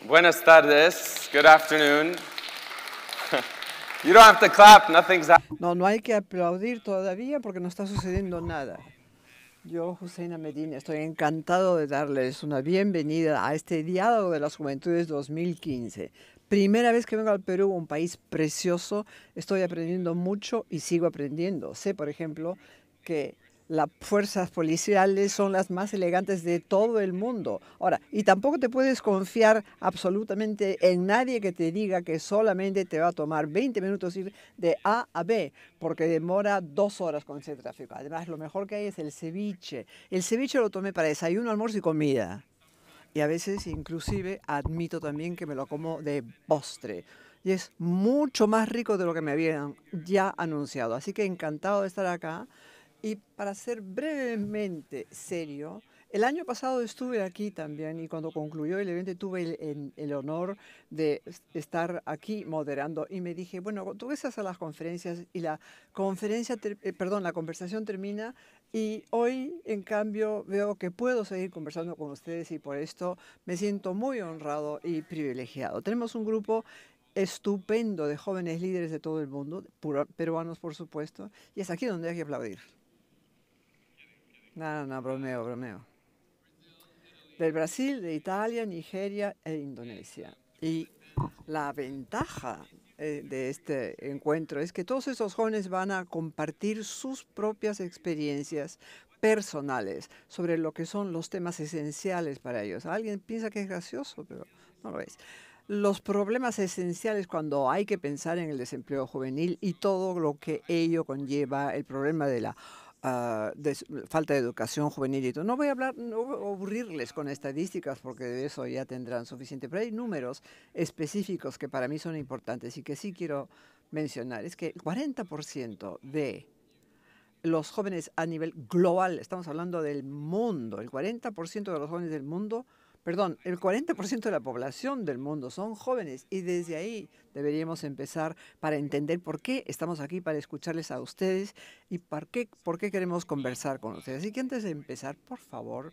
Buenas tardes. Good afternoon. You don't have to clap. Nothing's happening. No hay que aplaudir todavía porque no está sucediendo nada. Yo, Husseina Medina, estoy encantado de darles una bienvenida a este Diálogo de las Juventudes 2015. Primera vez que vengo al Perú, un país precioso. Estoy aprendiendo mucho y sigo aprendiendo. Sé, por ejemplo, que las fuerzas policiales son las más elegantes de todo el mundo. Ahora, y tampoco te puedes confiar absolutamente en nadie que te diga que solamente te va a tomar 20 minutos ir de A a B, porque demora 2 horas con ese tráfico. Además, lo mejor que hay es el ceviche. El ceviche lo tomé para desayuno, almuerzo y comida. Y a veces inclusive admito también que me lo como de postre. Y es mucho más rico de lo que me habían ya anunciado. Así que encantado de estar acá. Y para ser brevemente serio, el año pasado estuve aquí también y cuando concluyó el evento tuve el honor de estar aquí moderando y me dije, bueno, tú estás a las conferencias y la la conversación termina y hoy en cambio veo que puedo seguir conversando con ustedes y por esto me siento muy honrado y privilegiado. Tenemos un grupo estupendo de jóvenes líderes de todo el mundo, peruanos por supuesto, y es aquí donde hay que aplaudir. No, bromeo. Del Brasil, de Italia, Nigeria e Indonesia. Y la ventaja de este encuentro es que todos esos jóvenes van a compartir sus propias experiencias personales sobre lo que son los temas esenciales para ellos. Alguien piensa que es gracioso, pero no lo es. Los problemas esenciales cuando hay que pensar en el desempleo juvenil y todo lo que ello conlleva, el problema de la falta de educación juvenil y todo. No voy a hablar, no voy a aburrirles con estadísticas porque de eso ya tendrán suficiente, pero hay números específicos que para mí son importantes y que sí quiero mencionar. Es que el 40% de los jóvenes a nivel global, estamos hablando del mundo, el 40% de los jóvenes del mundo, perdón, el 40% de la población del mundo son jóvenes y desde ahí deberíamos empezar para entender por qué estamos aquí, para escucharles a ustedes y por qué queremos conversar con ustedes. Así que antes de empezar, por favor,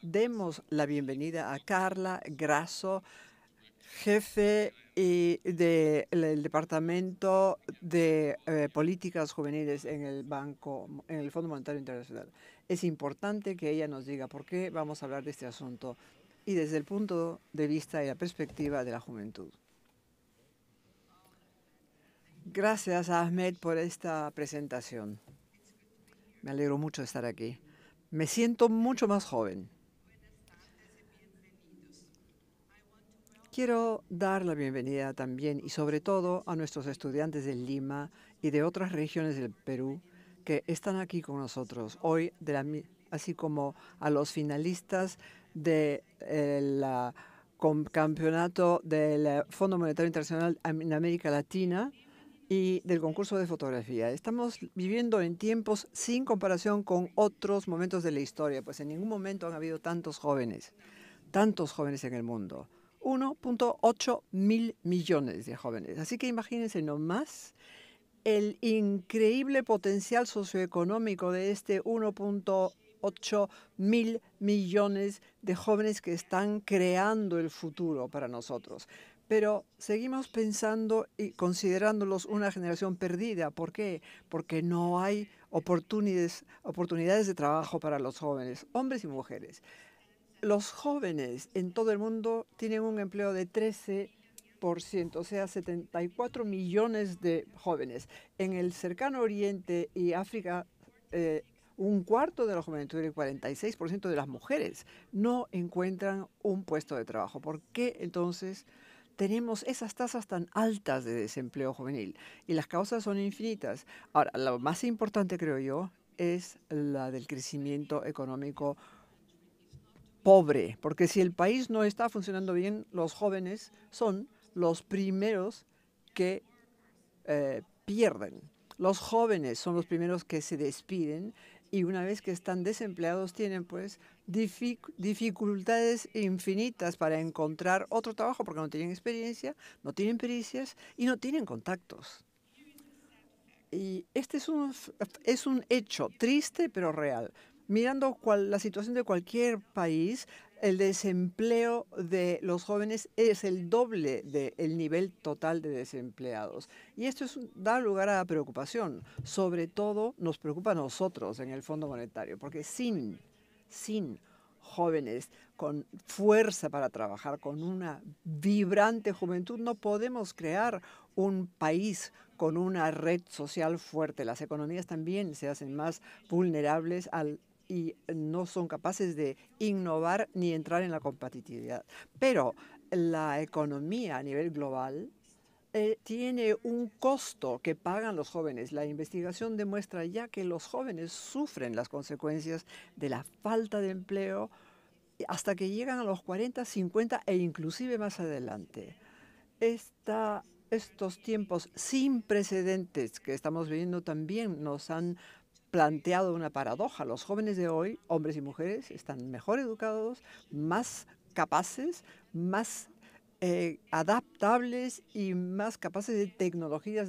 demos la bienvenida a Carla Grasso, jefe del Departamento de Políticas Juveniles en en el Fondo Monetario Internacional. Es importante que ella nos diga por qué vamos a hablar de este asunto y desde el punto de vista y la perspectiva de la juventud. Gracias, Ahmed, por esta presentación. Me alegro mucho de estar aquí. Me siento mucho más joven. Quiero dar la bienvenida también y sobre todo a nuestros estudiantes de Lima y de otras regiones del Perú que están aquí con nosotros hoy, así como a los finalistas del campeonato del Fondo Monetario Internacional en América Latina y del concurso de fotografía. Estamos viviendo en tiempos sin comparación con otros momentos de la historia, pues en ningún momento han habido tantos jóvenes en el mundo. 1.8 mil millones de jóvenes. Así que imagínense nomás el increíble potencial socioeconómico de este 1.8 mil millones de jóvenes que están creando el futuro para nosotros. Pero seguimos pensando y considerándolos una generación perdida. ¿Por qué? Porque no hay oportunidades de trabajo para los jóvenes, hombres y mujeres. Los jóvenes en todo el mundo tienen un empleo de 13%, o sea, 74 millones de jóvenes. En el cercano Oriente y África, un cuarto de la juventud y el 46% de las mujeres no encuentran un puesto de trabajo. ¿Por qué entonces tenemos esas tasas tan altas de desempleo juvenil? Y las causas son infinitas. Ahora, lo más importante, creo yo, es la del crecimiento económico pobre, porque si el país no está funcionando bien, los jóvenes son los primeros que pierden. Los jóvenes son los primeros que se despiden y una vez que están desempleados tienen pues dificultades infinitas para encontrar otro trabajo porque no tienen experiencia, no tienen pericias y no tienen contactos. Y este es un hecho triste pero real. Mirando la situación de cualquier país, el desempleo de los jóvenes es el doble del nivel total de desempleados. Y esto da lugar a preocupación. Sobre todo nos preocupa a nosotros en el Fondo Monetario, porque sin jóvenes con fuerza para trabajar, con una vibrante juventud, no podemos crear un país con una red social fuerte. Las economías también se hacen más vulnerables y no son capaces de innovar ni entrar en la competitividad. Pero la economía a nivel global tiene un costo que pagan los jóvenes. La investigación demuestra ya que los jóvenes sufren las consecuencias de la falta de empleo hasta que llegan a los 40, 50 e inclusive más adelante. Estos tiempos sin precedentes que estamos viviendo también nos han planteado una paradoja. Los jóvenes de hoy, hombres y mujeres, están mejor educados, más capaces, más adaptables y más capaces de tecnologías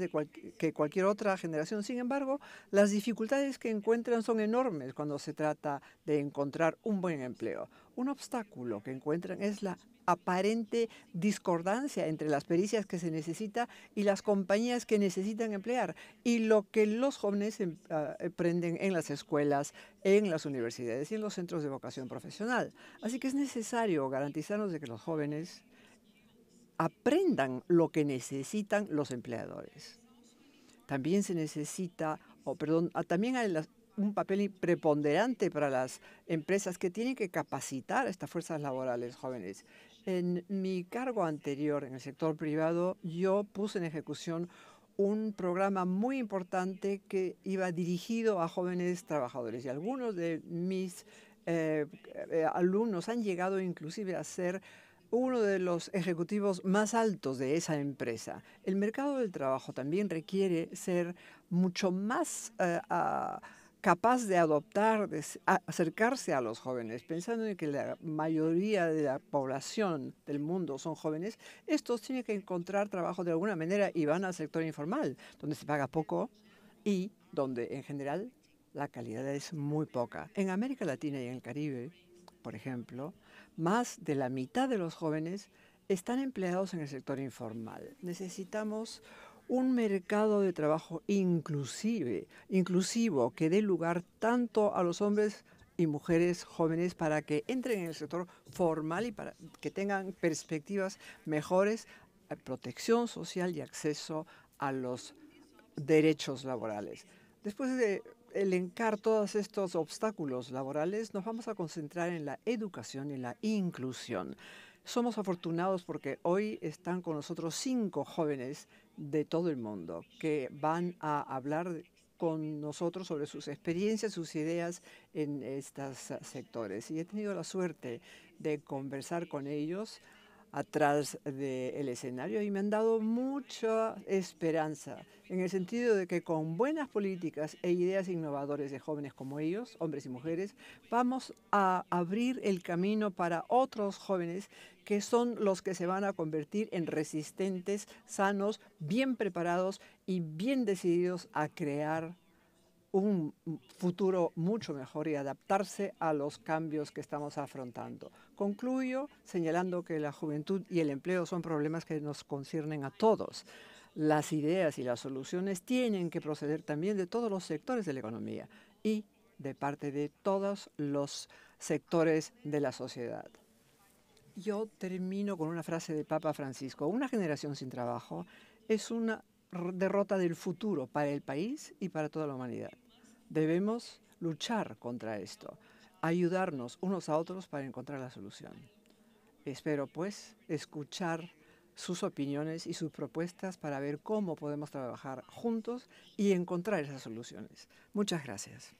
que cualquier otra generación. Sin embargo, las dificultades que encuentran son enormes cuando se trata de encontrar un buen empleo. Un obstáculo que encuentran es la aparente discordancia entre las pericias que se necesita y las compañías que necesitan emplear y lo que los jóvenes aprenden en las escuelas, en las universidades y en los centros de vocación profesional. Así que es necesario garantizarnos de que los jóvenes aprendan lo que necesitan los empleadores. También se necesita, también hay un papel preponderante para las empresas que tienen que capacitar a estas fuerzas laborales jóvenes. En mi cargo anterior en el sector privado, yo puse en ejecución un programa muy importante que iba dirigido a jóvenes trabajadores y algunos de mis alumnos han llegado inclusive a ser uno de los ejecutivos más altos de esa empresa. El mercado del trabajo también requiere ser mucho más capaz de adoptar, acercarse a los jóvenes, pensando en que la mayoría de la población del mundo son jóvenes. Estos tienen que encontrar trabajo de alguna manera y van al sector informal, donde se paga poco y donde en general la calidad es muy poca. En América Latina y en el Caribe, por ejemplo, más de la mitad de los jóvenes están empleados en el sector informal. Necesitamos un mercado de trabajo inclusivo, que dé lugar tanto a los hombres y mujeres jóvenes para que entren en el sector formal y para que tengan perspectivas mejores, protección social y acceso a los derechos laborales. Después de elencar todos estos obstáculos laborales, nos vamos a concentrar en la educación y la inclusión. Somos afortunados porque hoy están con nosotros 5 jóvenes de todo el mundo que van a hablar con nosotros sobre sus experiencias, sus ideas en estos sectores. Y he tenido la suerte de conversar con ellos atrás del escenario y me han dado mucha esperanza en el sentido de que con buenas políticas e ideas innovadoras de jóvenes como ellos, hombres y mujeres, vamos a abrir el camino para otros jóvenes que son los que se van a convertir en resistentes, sanos, bien preparados y bien decididos a crear un futuro mucho mejor y adaptarse a los cambios que estamos afrontando. Concluyo señalando que la juventud y el empleo son problemas que nos conciernen a todos. Las ideas y las soluciones tienen que proceder también de todos los sectores de la economía y de parte de todos los sectores de la sociedad. Yo termino con una frase del Papa Francisco. Una generación sin trabajo es una derrota del futuro para el país y para toda la humanidad. Debemos luchar contra esto, ayudarnos unos a otros para encontrar la solución. Espero, pues, escuchar sus opiniones y sus propuestas para ver cómo podemos trabajar juntos y encontrar esas soluciones. Muchas gracias.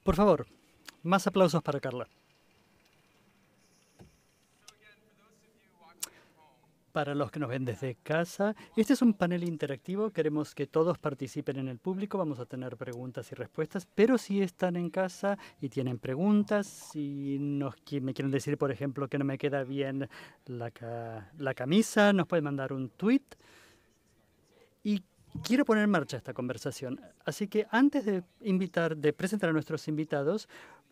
Por favor, más aplausos para Carla. Para los que nos ven desde casa, este es un panel interactivo. Queremos que todos participen en el público. Vamos a tener preguntas y respuestas. Pero si están en casa y tienen preguntas, si me quieren decir, por ejemplo, que no me queda bien la camisa, nos pueden mandar un tweet. Y quiero poner en marcha esta conversación. Así que antes de presentar a nuestros invitados,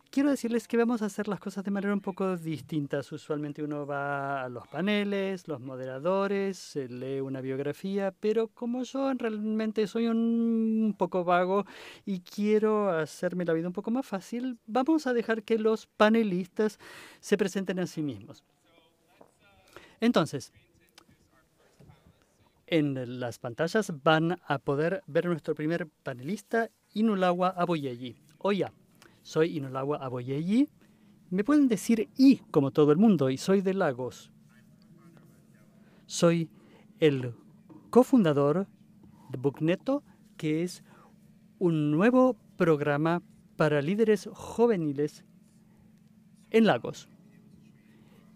quiero decirles que vamos a hacer las cosas de manera un poco distintas. Usualmente uno va a los paneles, los moderadores, se lee una biografía, pero como yo realmente soy un poco vago y quiero hacerme la vida un poco más fácil, vamos a dejar que los panelistas se presenten a sí mismos. Entonces, en las pantallas van a poder ver a nuestro primer panelista, Inulawa Aboyeyi. Oya, soy Inulawa Aboyeyi. Me pueden decir I como todo el mundo y soy de Lagos. Soy el cofundador de Bookneto, que es un nuevo programa para líderes juveniles en Lagos.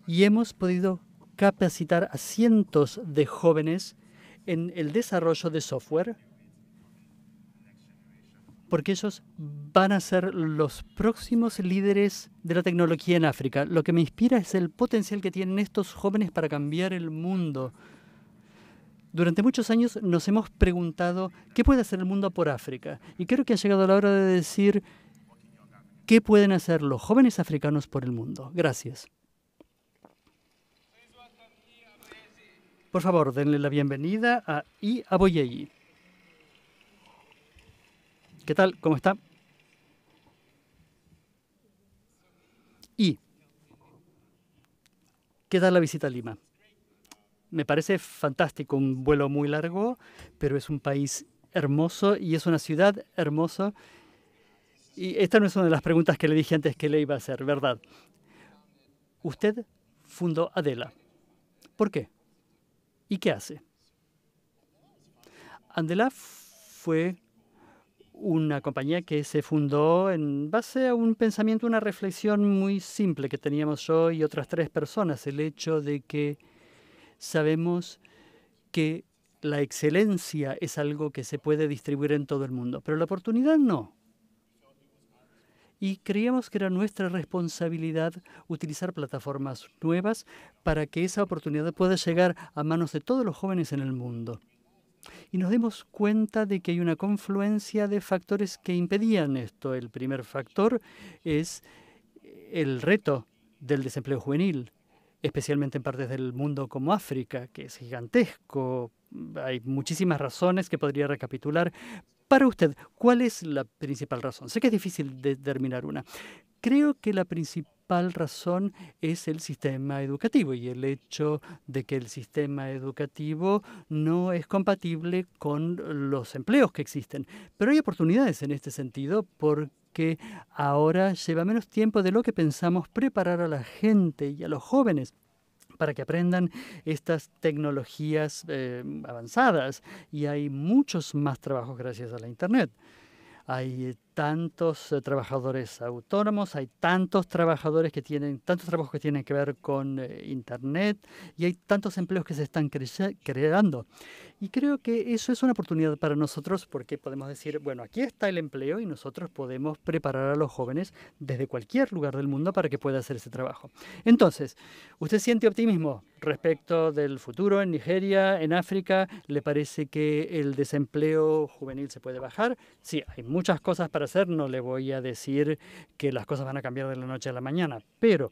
Y hemos podido capacitar a cientos de jóvenes en el desarrollo de software, porque ellos van a ser los próximos líderes de la tecnología en África. Lo que me inspira es el potencial que tienen estos jóvenes para cambiar el mundo. Durante muchos años nos hemos preguntado qué puede hacer el mundo por África. Y creo que ha llegado la hora de decir qué pueden hacer los jóvenes africanos por el mundo. Gracias. Por favor, denle la bienvenida a I. Aboyeyi. ¿Qué tal? ¿Cómo está? Y, ¿qué tal la visita a Lima? Me parece fantástico, un vuelo muy largo, pero es un país hermoso y es una ciudad hermosa. Y esta no es una de las preguntas que le dije antes que le iba a hacer, ¿verdad? Usted fundó Andela. ¿Por qué? ¿Y qué hace? Andela fue una compañía que se fundó en base a un pensamiento, una reflexión muy simple que teníamos yo y otras 3 personas. El hecho de que sabemos que la excelencia es algo que se puede distribuir en todo el mundo, pero la oportunidad no. Y creíamos que era nuestra responsabilidad utilizar plataformas nuevas para que esa oportunidad pueda llegar a manos de todos los jóvenes en el mundo. Y nos dimos cuenta de que hay una confluencia de factores que impedían esto. El primer factor es el reto del desempleo juvenil, especialmente en partes del mundo como África, que es gigantesco. Hay muchísimas razones que podría recapitular. Para usted, ¿cuál es la principal razón? Sé que es difícil determinar una. Creo que la principal razón es el sistema educativo y el hecho de que el sistema educativo no es compatible con los empleos que existen. Pero hay oportunidades en este sentido porque ahora lleva menos tiempo de lo que pensamos preparar a la gente y a los jóvenes para que aprendan estas tecnologías avanzadas. Y hay muchos más trabajos gracias a la Internet. Hay tantos trabajadores autónomos, hay tantos trabajadores que tienen, tantos trabajos que tienen que ver con Internet y hay tantos empleos que se están creando. Y creo que eso es una oportunidad para nosotros porque podemos decir, bueno, aquí está el empleo y nosotros podemos preparar a los jóvenes desde cualquier lugar del mundo para que pueda hacer ese trabajo. Entonces, ¿usted siente optimismo respecto del futuro en Nigeria, en África? ¿Le parece que el desempleo juvenil se puede bajar? Sí, hay muchas cosas para hacer. No le voy a decir que las cosas van a cambiar de la noche a la mañana, pero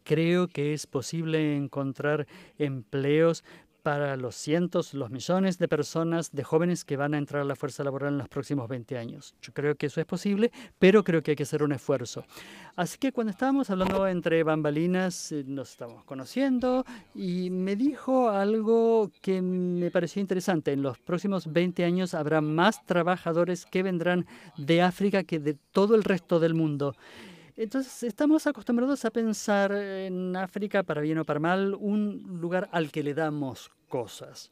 creo que es posible encontrar empleos para los cientos, los millones de personas, de jóvenes que van a entrar a la fuerza laboral en los próximos 20 años. Yo creo que eso es posible, pero creo que hay que hacer un esfuerzo. Así que cuando estábamos hablando entre bambalinas, nos estábamos conociendo y me dijo algo que me pareció interesante. En los próximos 20 años habrá más trabajadores que vendrán de África que de todo el resto del mundo. Entonces, estamos acostumbrados a pensar en África, para bien o para mal, un lugar al que le damos cosas.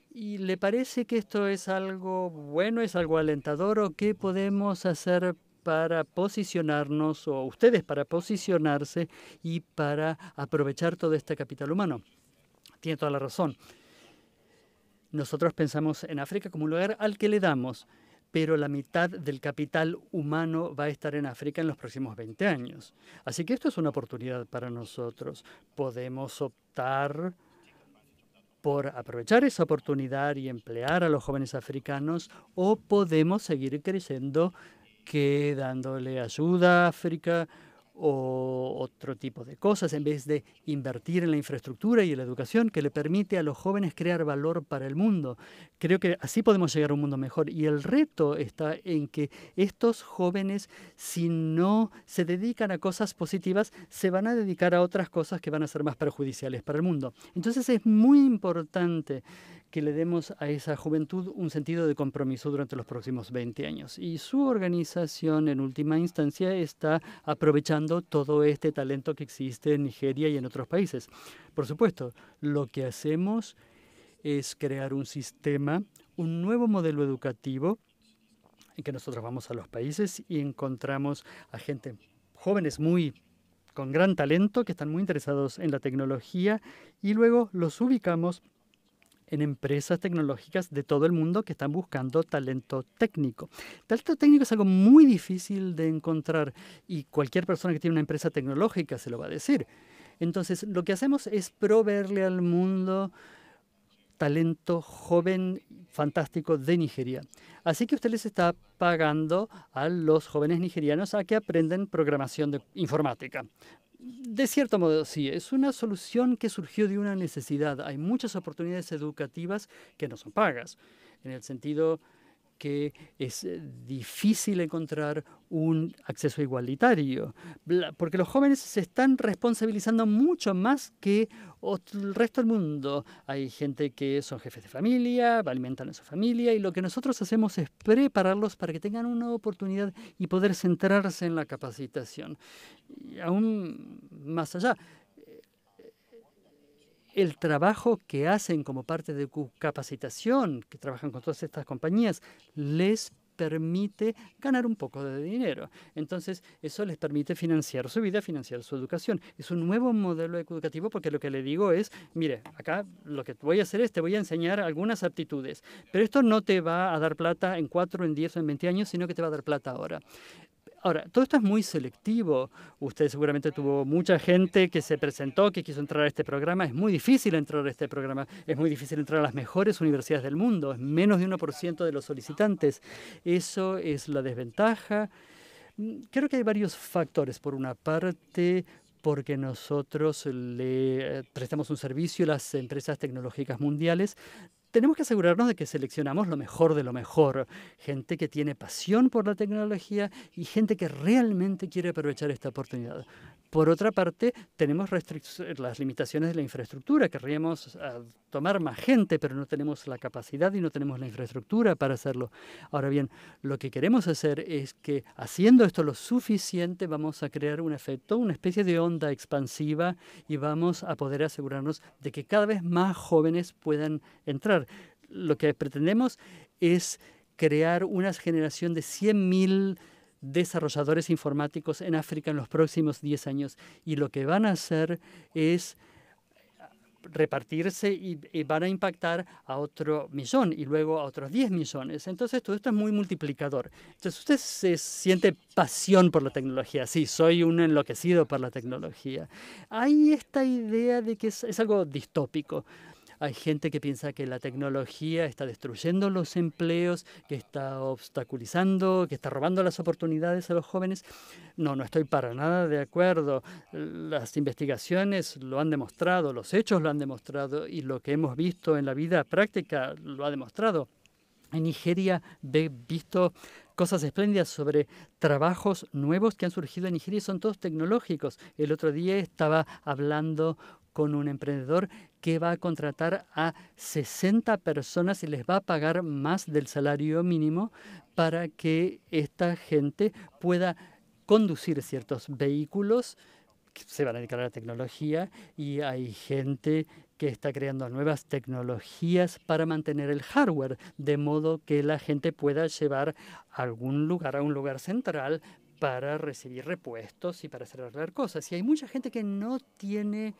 ¿Y le parece que esto es algo bueno, es algo alentador o qué podemos hacer para posicionarnos, o ustedes para posicionarse y para aprovechar todo este capital humano? Tiene toda la razón. Nosotros pensamos en África como un lugar al que le damos, pero la mitad del capital humano va a estar en África en los próximos 20 años. Así que esto es una oportunidad para nosotros. Podemos optar por aprovechar esa oportunidad y emplear a los jóvenes africanos, o podemos seguir creyendo que dándole ayuda a África o otro tipo de cosas, en vez de invertir en la infraestructura y en la educación que le permite a los jóvenes crear valor para el mundo. Creo que así podemos llegar a un mundo mejor. Y el reto está en que estos jóvenes, si no se dedican a cosas positivas, se van a dedicar a otras cosas que van a ser más perjudiciales para el mundo. Entonces es muy importante que le demos a esa juventud un sentido de compromiso durante los próximos 20 años. Y su organización, en última instancia, está aprovechando todo este talento que existe en Nigeria y en otros países. Por supuesto, lo que hacemos es crear un sistema, un nuevo modelo educativo, en que nosotros vamos a los países y encontramos a gente jóvenes con gran talento, que están muy interesados en la tecnología, y luego los ubicamos en empresas tecnológicas de todo el mundo que están buscando talento técnico. Talento técnico es algo muy difícil de encontrar y cualquier persona que tiene una empresa tecnológica se lo va a decir. Entonces, lo que hacemos es proveerle al mundo talento joven, fantástico de Nigeria. Así que usted les está pagando a los jóvenes nigerianos a que aprendan programación informática. De cierto modo, sí, es una solución que surgió de una necesidad. Hay muchas oportunidades educativas que no son pagas, en el sentido que es difícil encontrar un acceso igualitario, porque los jóvenes se están responsabilizando mucho más que el resto del mundo. Hay gente que son jefes de familia, alimentan a su familia, y lo que nosotros hacemos es prepararlos para que tengan una oportunidad y poder centrarse en la capacitación. Y aún más allá, el trabajo que hacen como parte de su capacitación, que trabajan con todas estas compañías, les permite ganar un poco de dinero. Entonces, eso les permite financiar su vida, financiar su educación. Es un nuevo modelo educativo porque lo que le digo es, mire, acá lo que voy a hacer es, te voy a enseñar algunas aptitudes, pero esto no te va a dar plata en 4, en 10 o en 20 años, sino que te va a dar plata ahora. Ahora, todo esto es muy selectivo. Usted seguramente tuvo mucha gente que se presentó, que quiso entrar a este programa. Es muy difícil entrar a este programa. Es muy difícil entrar a las mejores universidades del mundo. Es menos de 1% de los solicitantes. Eso es la desventaja. Creo que hay varios factores. Por una parte, porque nosotros le prestamos un servicio a las empresas tecnológicas mundiales. Tenemos que asegurarnos de que seleccionamos lo mejor de lo mejor. Gente que tiene pasión por la tecnología y gente que realmente quiere aprovechar esta oportunidad. Por otra parte, tenemos las limitaciones de la infraestructura. Querríamos tomar más gente, pero no tenemos la capacidad y no tenemos la infraestructura para hacerlo. Ahora bien, lo que queremos hacer es que haciendo esto lo suficiente vamos a crear un efecto, una especie de onda expansiva, y vamos a poder asegurarnos de que cada vez más jóvenes puedan entrar. Lo que pretendemos es crear una generación de 100.000 desarrolladores informáticos en África en los próximos 10 años. Y lo que van a hacer es repartirse y van a impactar a otro millón y luego a otros 10 millones. Entonces, todo esto es muy multiplicador. Entonces, usted se siente pasión por la tecnología. Sí, soy un enloquecido por la tecnología. Hay esta idea de que es algo distópico. Hay gente que piensa que la tecnología está destruyendo los empleos, que está obstaculizando, que está robando las oportunidades a los jóvenes. No, no estoy para nada de acuerdo. Las investigaciones lo han demostrado, los hechos lo han demostrado y lo que hemos visto en la vida práctica lo ha demostrado. En Nigeria he visto cosas espléndidas sobre trabajos nuevos que han surgido en Nigeria y son todos tecnológicos. El otro día estaba hablando con un emprendedor que va a contratar a 60 personas y les va a pagar más del salario mínimo para que esta gente pueda conducir ciertos vehículos que se van a dedicar a la tecnología, y hay gente que está creando nuevas tecnologías para mantener el hardware, de modo que la gente pueda llevar a algún lugar, a un lugar central, para recibir repuestos y para hacer arreglar cosas. Y hay mucha gente que no tiene...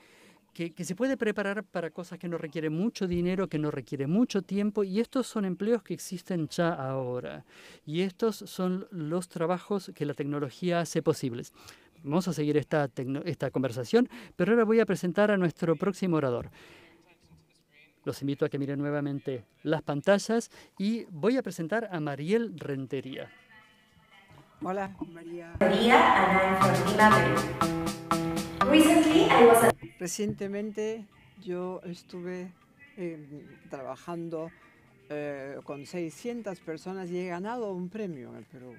Que se puede preparar para cosas que no requieren mucho dinero, que no requiere mucho tiempo, y estos son empleos que existen ya ahora. Y estos son los trabajos que la tecnología hace posibles. Vamos a seguir esta conversación, pero ahora voy a presentar a nuestro próximo orador. Los invito a que miren nuevamente las pantallas y voy a presentar a Mariel Rentería. Hola, María. Recientemente yo estuve trabajando con 600 personas y he ganado un premio en el Perú.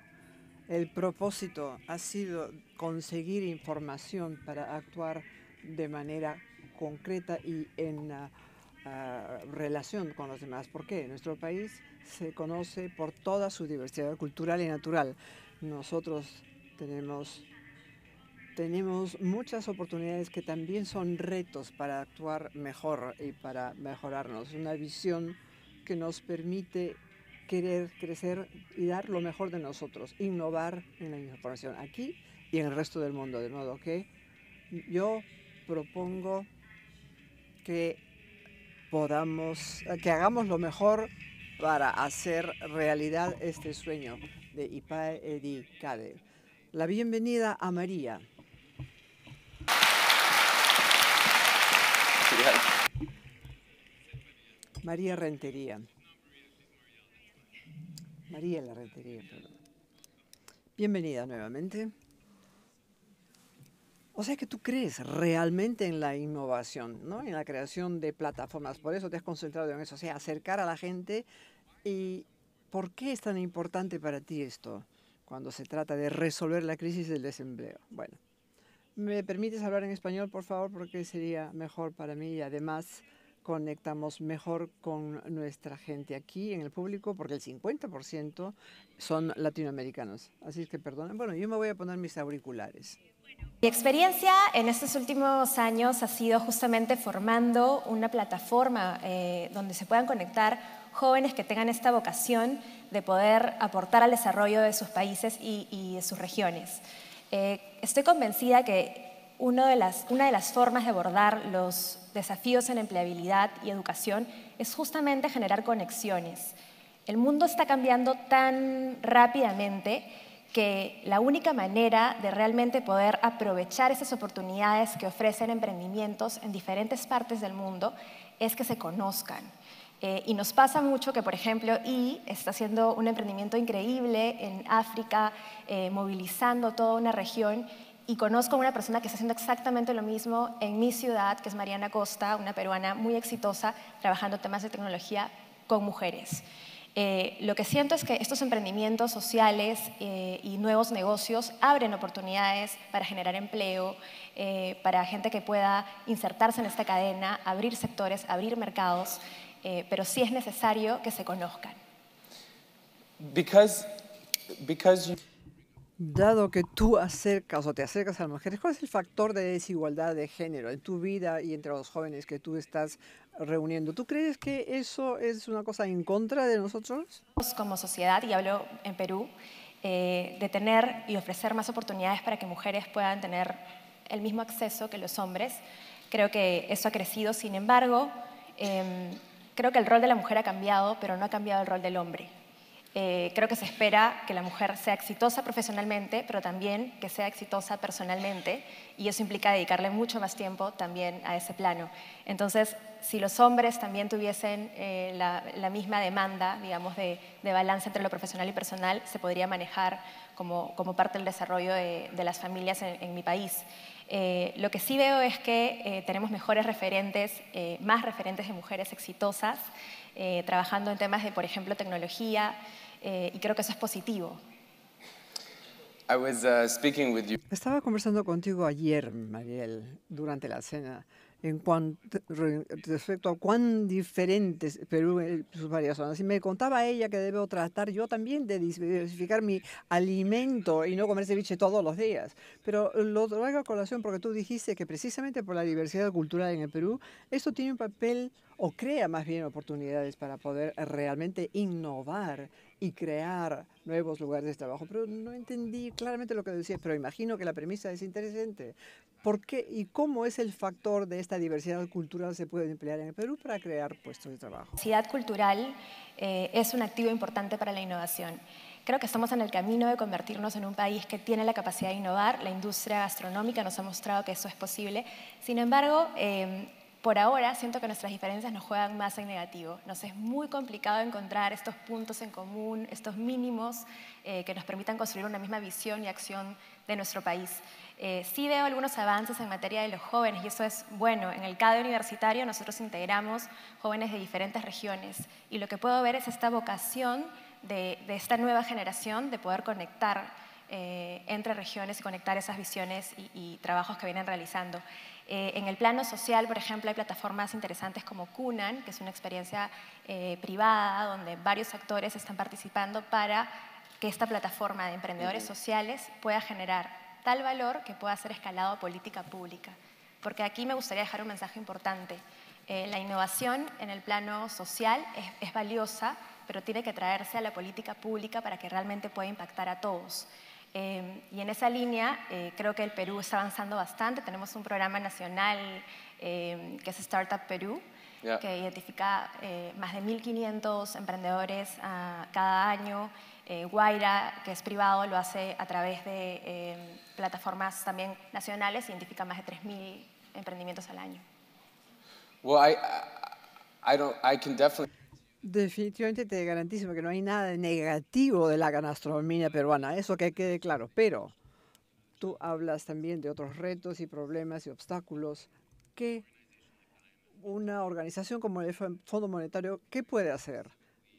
El propósito ha sido conseguir información para actuar de manera concreta y en relación con los demás. ¿Por qué? Nuestro país se conoce por toda su diversidad cultural y natural. Nosotros tenemos muchas oportunidades que también son retos para actuar mejor y para mejorarnos. Una visión que nos permite querer crecer y dar lo mejor de nosotros, innovar en la información aquí y en el resto del mundo. De modo que yo propongo que hagamos lo mejor para hacer realidad este sueño de Ipae Edi Kade. La bienvenida a María. María Rentería. María la Rentería, perdón. Bienvenida nuevamente. O sea que tú crees realmente en la innovación, ¿no? En la creación de plataformas. Por eso te has concentrado en eso, o sea, acercar a la gente. ¿Y por qué es tan importante para ti esto cuando se trata de resolver la crisis del desempleo? Bueno, ¿me permites hablar en español, por favor? Porque sería mejor para mí y además conectamos mejor con nuestra gente aquí en el público porque el 50% son latinoamericanos. Así es que perdonen. Bueno, yo me voy a poner mis auriculares. Mi experiencia en estos últimos años ha sido justamente formando una plataforma donde se puedan conectar jóvenes que tengan esta vocación de poder aportar al desarrollo de sus países y de sus regiones. Estoy convencida que una de las formas de abordar los desafíos en empleabilidad y educación es justamente generar conexiones. El mundo está cambiando tan rápidamente que la única manera de realmente poder aprovechar esas oportunidades que ofrecen emprendimientos en diferentes partes del mundo es que se conozcan. Y nos pasa mucho que, por ejemplo, está haciendo un emprendimiento increíble en África, movilizando toda una región, y conozco a una persona que está haciendo exactamente lo mismo en mi ciudad, que es Mariana Costa, una peruana muy exitosa, trabajando temas de tecnología con mujeres. Lo que siento es que estos emprendimientos sociales y nuevos negocios abren oportunidades para generar empleo, para gente que pueda insertarse en esta cadena, abrir sectores, abrir mercados, pero sí es necesario que se conozcan. Dado que tú te acercas a las mujeres, ¿cuál es el factor de desigualdad de género en tu vida y entre los jóvenes que tú estás reuniendo? ¿Tú crees que eso es una cosa en contra de nosotros? Como sociedad, y hablo en Perú, de tener y ofrecer más oportunidades para que mujeres puedan tener el mismo acceso que los hombres. Creo que eso ha crecido. Sin embargo, creo que el rol de la mujer ha cambiado, pero no ha cambiado el rol del hombre. Creo que se espera que la mujer sea exitosa profesionalmente, pero también que sea exitosa personalmente, y eso implica dedicarle mucho más tiempo también a ese plano. Entonces, si los hombres también tuviesen la misma demanda, digamos, de balance entre lo profesional y personal, se podría manejar como parte del desarrollo de las familias en mi país. Lo que sí veo es que tenemos mejores referentes, más referentes de mujeres exitosas, trabajando en temas de, por ejemplo, tecnología, y creo que eso es positivo. Estaba conversando contigo ayer, Mariel, durante la cena, respecto a cuán diferentes Perú y sus varias zonas. Y me contaba ella que debo tratar yo también de diversificar mi alimento y no comer ceviche todos los días. Pero lo traigo a colación porque tú dijiste que precisamente por la diversidad cultural en el Perú, esto tiene un papel, o crea más bien oportunidades para poder realmente innovar y crear nuevos lugares de trabajo. Pero no entendí claramente lo que decías, pero imagino que la premisa es interesante. ¿Por qué y cómo es el factor de esta diversidad cultural se puede emplear en el Perú para crear puestos de trabajo? La diversidad cultural es un activo importante para la innovación. Creo que estamos en el camino de convertirnos en un país que tiene la capacidad de innovar. La industria gastronómica nos ha mostrado que eso es posible. Sin embargo, Por ahora siento que nuestras diferencias nos juegan más en negativo. Nos es muy complicado encontrar estos puntos en común, estos mínimos que nos permitan construir una misma visión y acción de nuestro país. Sí veo algunos avances en materia de los jóvenes y eso es bueno. En el CADE universitario nosotros integramos jóvenes de diferentes regiones y lo que puedo ver es esta vocación de esta nueva generación de poder conectar entre regiones y conectar esas visiones y trabajos que vienen realizando. En el plano social, por ejemplo, hay plataformas interesantes como Cunan, que es una experiencia privada donde varios actores están participando para que esta plataforma de emprendedores sociales pueda generar tal valor que pueda ser escalado a política pública. Porque aquí me gustaría dejar un mensaje importante. La innovación en el plano social es valiosa, pero tiene que traerse a la política pública para que realmente pueda impactar a todos. Y en esa línea creo que el Perú está avanzando bastante. Tenemos un programa nacional que es Startup Perú, que identifica más de 1.500 emprendedores cada año. Guaira, que es privado, lo hace a través de plataformas también nacionales, identifica más de 3.000 emprendimientos al año. Well, I can definitely... Definitivamente te garantizo que no hay nada negativo de la gastronomía peruana, eso que quede claro, pero tú hablas también de otros retos y problemas y obstáculos que una organización como el Fondo Monetario, ¿qué puede hacer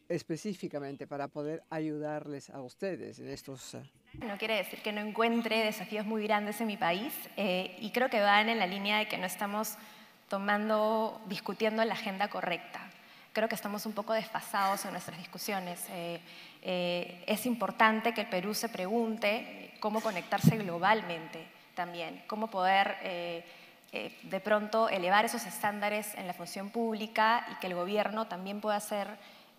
específicamente para poder ayudarles a ustedes en estos... No quiere decir que no encuentre desafíos muy grandes en mi país y creo que van en la línea de que no estamos discutiendo la agenda correcta. Creo que estamos un poco desfasados en nuestras discusiones. Es importante que el Perú se pregunte cómo conectarse globalmente también, cómo poder de pronto elevar esos estándares en la función pública y que el gobierno también pueda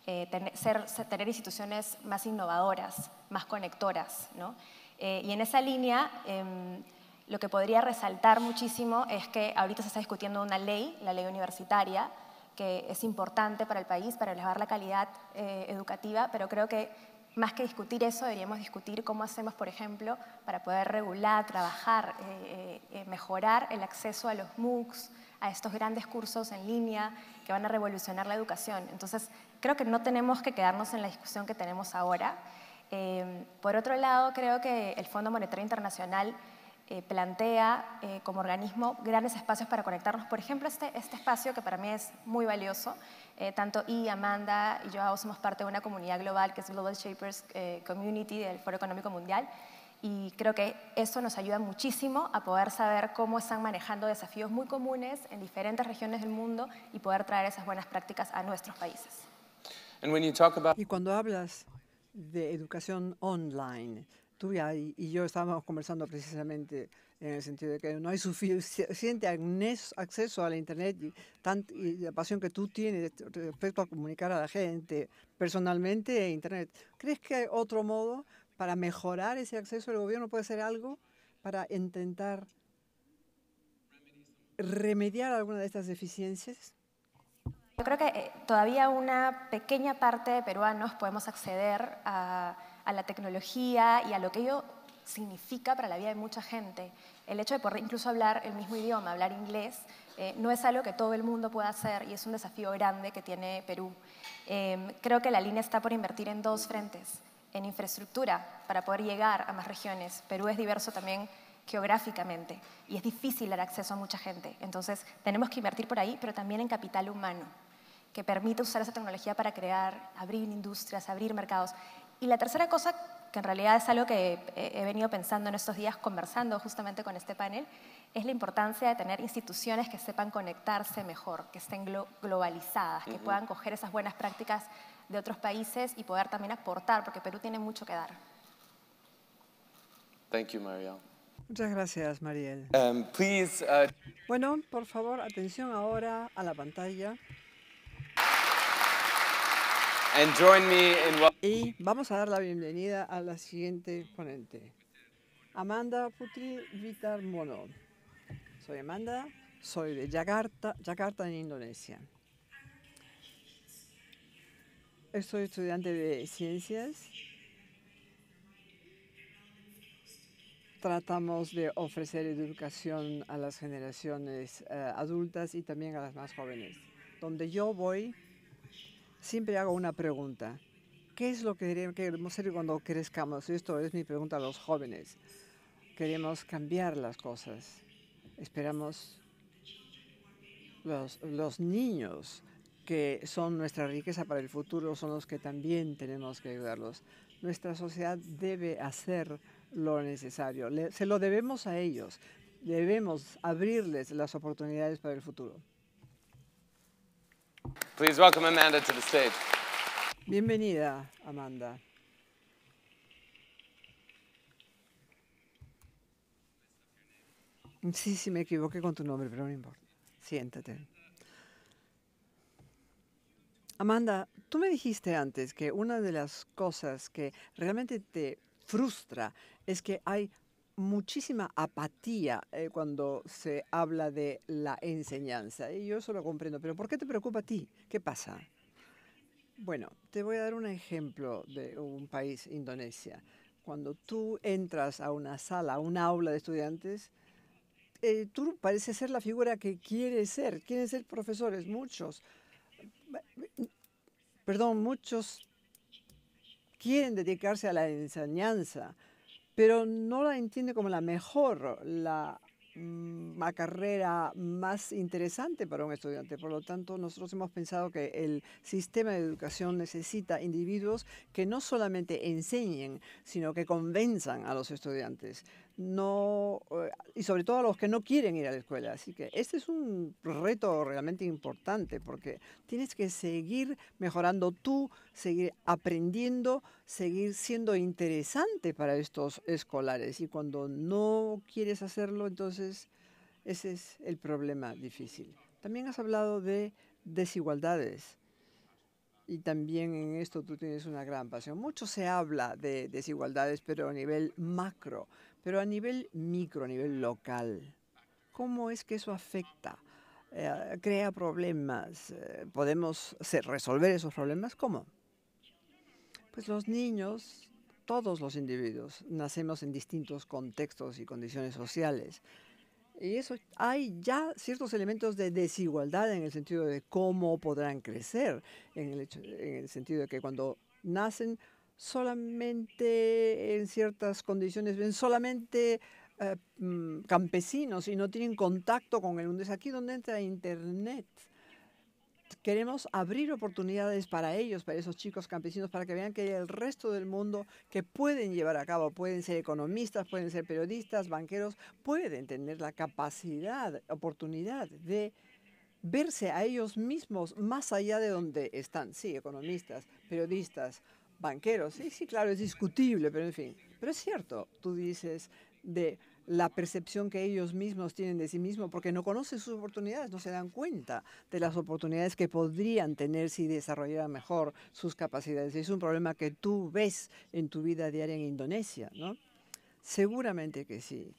tener instituciones más innovadoras, más conectoras, ¿no? Y en esa línea, lo que podría resaltar muchísimo es que ahorita se está discutiendo una ley, la ley universitaria, que es importante para el país, para elevar la calidad educativa, pero creo que más que discutir eso, deberíamos discutir cómo hacemos, por ejemplo, para poder regular, trabajar, mejorar el acceso a los MOOCs, a estos grandes cursos en línea que van a revolucionar la educación. Entonces, creo que no tenemos que quedarnos en la discusión que tenemos ahora. Por otro lado, creo que el Fondo Monetario Internacional plantea como organismo grandes espacios para conectarnos. Por ejemplo, este espacio que para mí es muy valioso. Tanto Amanda y yo somos parte de una comunidad global que es Global Shapers Community del Foro Económico Mundial y creo que eso nos ayuda muchísimo a poder saber cómo están manejando desafíos muy comunes en diferentes regiones del mundo y poder traer esas buenas prácticas a nuestros países. Y cuando hablas de educación online, tú y yo estábamos conversando precisamente en el sentido de que no hay suficiente acceso a la Internet y la pasión que tú tienes respecto a comunicar a la gente personalmente en Internet. ¿Crees que hay otro modo para mejorar ese acceso? ¿El gobierno puede hacer algo para intentar remediar alguna de estas deficiencias? Yo creo que todavía una pequeña parte de peruanos podemos acceder a la tecnología y a lo que ello significa para la vida de mucha gente. El hecho de poder incluso hablar el mismo idioma, hablar inglés, no es algo que todo el mundo pueda hacer y es un desafío grande que tiene Perú. Creo que la línea está por invertir en dos frentes, en infraestructura para poder llegar a más regiones. Perú es diverso también geográficamente y es difícil dar acceso a mucha gente. Entonces tenemos que invertir por ahí, pero también en capital humano, que permite usar esa tecnología para crear, abrir industrias, abrir mercados. Y la tercera cosa, que en realidad es algo que he venido pensando en estos días, conversando justamente con este panel, es la importancia de tener instituciones que sepan conectarse mejor, que estén globalizadas, que puedan coger esas buenas prácticas de otros países y poder también aportar, porque Perú tiene mucho que dar. Thank you, Mariel. Muchas gracias, Mariel. Please, Bueno, por favor, atención ahora a la pantalla. and join me in Y vamos a dar la bienvenida a la siguiente ponente, Amanda Putri Vitarmono. Soy Amanda, soy de Yakarta, en Indonesia. Soy estudiante de ciencias tratamos de ofrecer educación a las generaciones adultas y también a las más jóvenes. Donde yo voy, siempre hago una pregunta. ¿Qué es lo que queremos ser cuando crezcamos? Esto es mi pregunta a los jóvenes. Queremos cambiar las cosas. Esperamos los niños, que son nuestra riqueza para el futuro, son los que también tenemos que ayudarlos. Nuestra sociedad debe hacer lo necesario. Se lo debemos a ellos. Debemos abrirles las oportunidades para el futuro. Please welcome Amanda to the stage. Bienvenida, Amanda. Sí, me equivoqué con tu nombre, pero no importa. Siéntate. Amanda, tú me dijiste antes que una de las cosas que realmente te frustra es que hay muchísima apatía cuando se habla de la enseñanza. Y yo eso lo comprendo, pero ¿por qué te preocupa a ti? ¿Qué pasa? Bueno, te voy a dar un ejemplo de un país, Indonesia. Cuando tú entras a una sala, a un aula de estudiantes, tú pareces ser la figura que quieres ser. Quieren ser profesores, muchos. Perdón, muchos quieren dedicarse a la enseñanza, pero no la entienden como la mejor, la carrera más interesante para un estudiante. Por lo tanto, nosotros hemos pensado que el sistema de educación necesita individuos que no solamente enseñen, sino que convenzan a los estudiantes. Y sobre todo a los que no quieren ir a la escuela. Así que este es un reto realmente importante porque tienes que seguir mejorando tú, seguir aprendiendo, seguir siendo interesante para estos escolares. Y cuando no quieres hacerlo, entonces ese es el problema difícil. También has hablado de desigualdades. Y también en esto tú tienes una gran pasión. Mucho se habla de desigualdades, pero a nivel macro, pero a nivel micro, a nivel local. ¿Cómo es que eso afecta? ¿Crea problemas? ¿Podemos resolver esos problemas? ¿Cómo? Pues los niños, todos los individuos, nacemos en distintos contextos y condiciones sociales. Y eso, hay ya ciertos elementos de desigualdad en el sentido de cómo podrán crecer, en el sentido de que cuando nacen solamente en ciertas condiciones, ven solamente campesinos y no tienen contacto con el mundo. Es aquí donde entra Internet. Queremos abrir oportunidades para ellos, para esos chicos campesinos, para que vean que hay el resto del mundo que pueden llevar a cabo. Pueden ser economistas, pueden ser periodistas, banqueros, pueden tener la capacidad, oportunidad de verse a ellos mismos más allá de donde están. Sí, economistas, periodistas, banqueros. Sí, sí, claro, es discutible, pero en fin. Pero es cierto, tú dices de la percepción que ellos mismos tienen de sí mismos porque no conocen sus oportunidades, no se dan cuenta de las oportunidades que podrían tener si desarrollaran mejor sus capacidades. Es un problema que tú ves en tu vida diaria en Indonesia, ¿no? Seguramente que sí.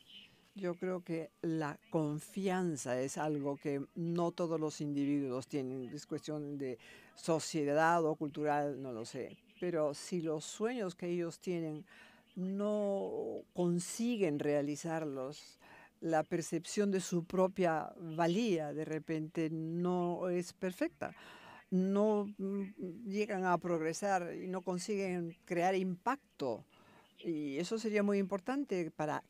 Yo creo que la confianza es algo que no todos los individuos tienen. Es cuestión de sociedad o cultural, no lo sé. Pero si los sueños que ellos tienen no consiguen realizarlos, la percepción de su propia valía de repente no es perfecta. No llegan a progresar y no consiguen crear impacto. Y eso sería muy importante para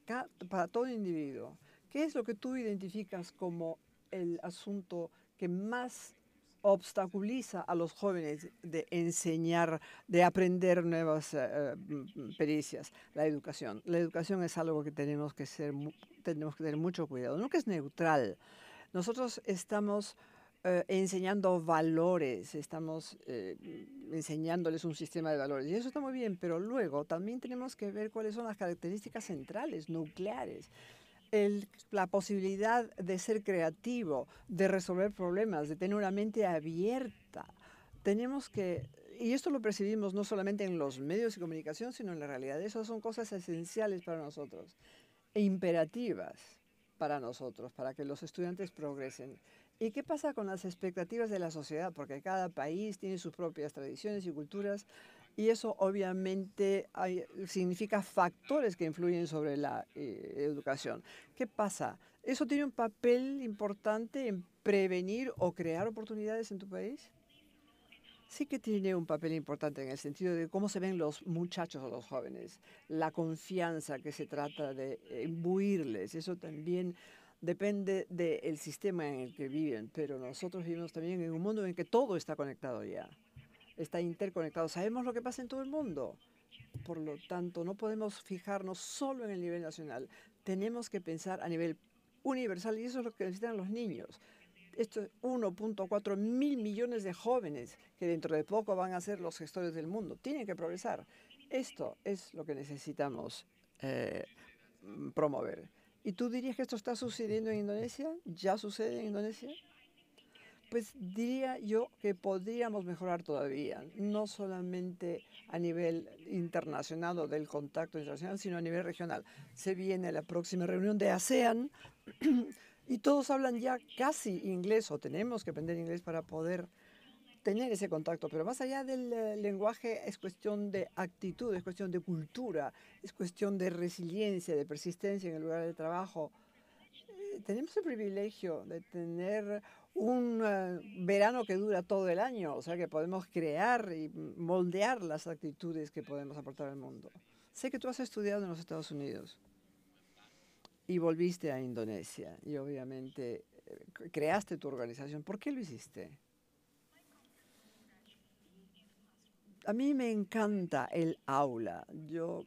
todo individuo. ¿Qué es lo que tú identificas como el asunto que más obstaculiza a los jóvenes de enseñar, de aprender nuevas pericias? La educación. La educación es algo que tenemos que tener mucho cuidado. Nunca es neutral. Nosotros estamos enseñando valores, estamos enseñándoles un sistema de valores. Y eso está muy bien, pero luego también tenemos que ver cuáles son las características centrales, nucleares. La posibilidad de ser creativo, de resolver problemas, de tener una mente abierta. Tenemos que, y esto lo percibimos no solamente en los medios de comunicación, sino en la realidad. Esas son cosas esenciales para nosotros e imperativas para nosotros, para que los estudiantes progresen. ¿Y qué pasa con las expectativas de la sociedad? Porque cada país tiene sus propias tradiciones y culturas Y eso obviamente significa factores que influyen sobre la educación. ¿Qué pasa? ¿Eso tiene un papel importante en prevenir o crear oportunidades en tu país? Sí que tiene un papel importante en el sentido de cómo se ven los muchachos o los jóvenes, la confianza que se trata de imbuirles. Eso también depende del sistema en el que viven, pero nosotros vivimos también en un mundo en que todo está conectado ya, está interconectado. Sabemos lo que pasa en todo el mundo. Por lo tanto, no podemos fijarnos solo en el nivel nacional. Tenemos que pensar a nivel universal y eso es lo que necesitan los niños. Esto es 1.4 mil millones de jóvenes que dentro de poco van a ser los gestores del mundo. Tienen que progresar. Esto es lo que necesitamos promover. ¿Y tú dirías que esto está sucediendo en Indonesia? ¿Ya sucede en Indonesia? Pues diría yo que podríamos mejorar todavía, no solamente a nivel internacional o del contacto internacional, sino a nivel regional. Se viene la próxima reunión de ASEAN y todos hablan ya casi inglés o tenemos que aprender inglés para poder tener ese contacto. Pero más allá del lenguaje es cuestión de actitud, es cuestión de cultura, es cuestión de resiliencia, de persistencia en el lugar de trabajo. Tenemos el privilegio de tener un verano que dura todo el año, o sea que podemos crear y moldear las actitudes que podemos aportar al mundo. Sé que tú has estudiado en los Estados Unidos y volviste a Indonesia y obviamente creaste tu organización. ¿Por qué lo hiciste? A mí me encanta el aula.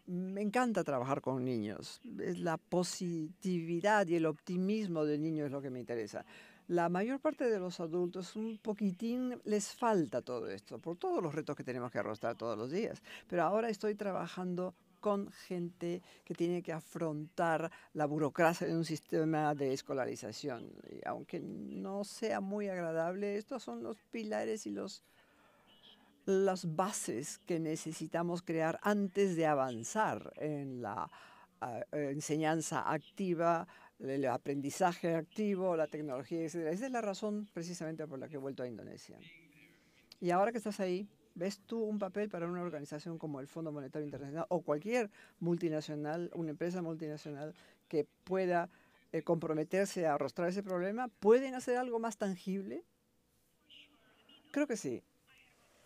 Me encanta trabajar con niños. Es la positividad y el optimismo del niño es lo que me interesa. La mayor parte de los adultos un poquitín les falta todo esto, por todos los retos que tenemos que arrostrar todos los días. Pero ahora estoy trabajando con gente que tiene que afrontar la burocracia de un sistema de escolarización. Y aunque no sea muy agradable, estos son los pilares y las bases que necesitamos crear antes de avanzar en la enseñanza activa, el aprendizaje activo, la tecnología, etc. Esa es la razón precisamente por la que he vuelto a Indonesia. Y ahora que estás ahí, ¿ves tú un papel para una organización como el Fondo Monetario Internacional o cualquier multinacional, una empresa multinacional que pueda comprometerse a arrostrar ese problema? ¿Pueden hacer algo más tangible? Creo que sí.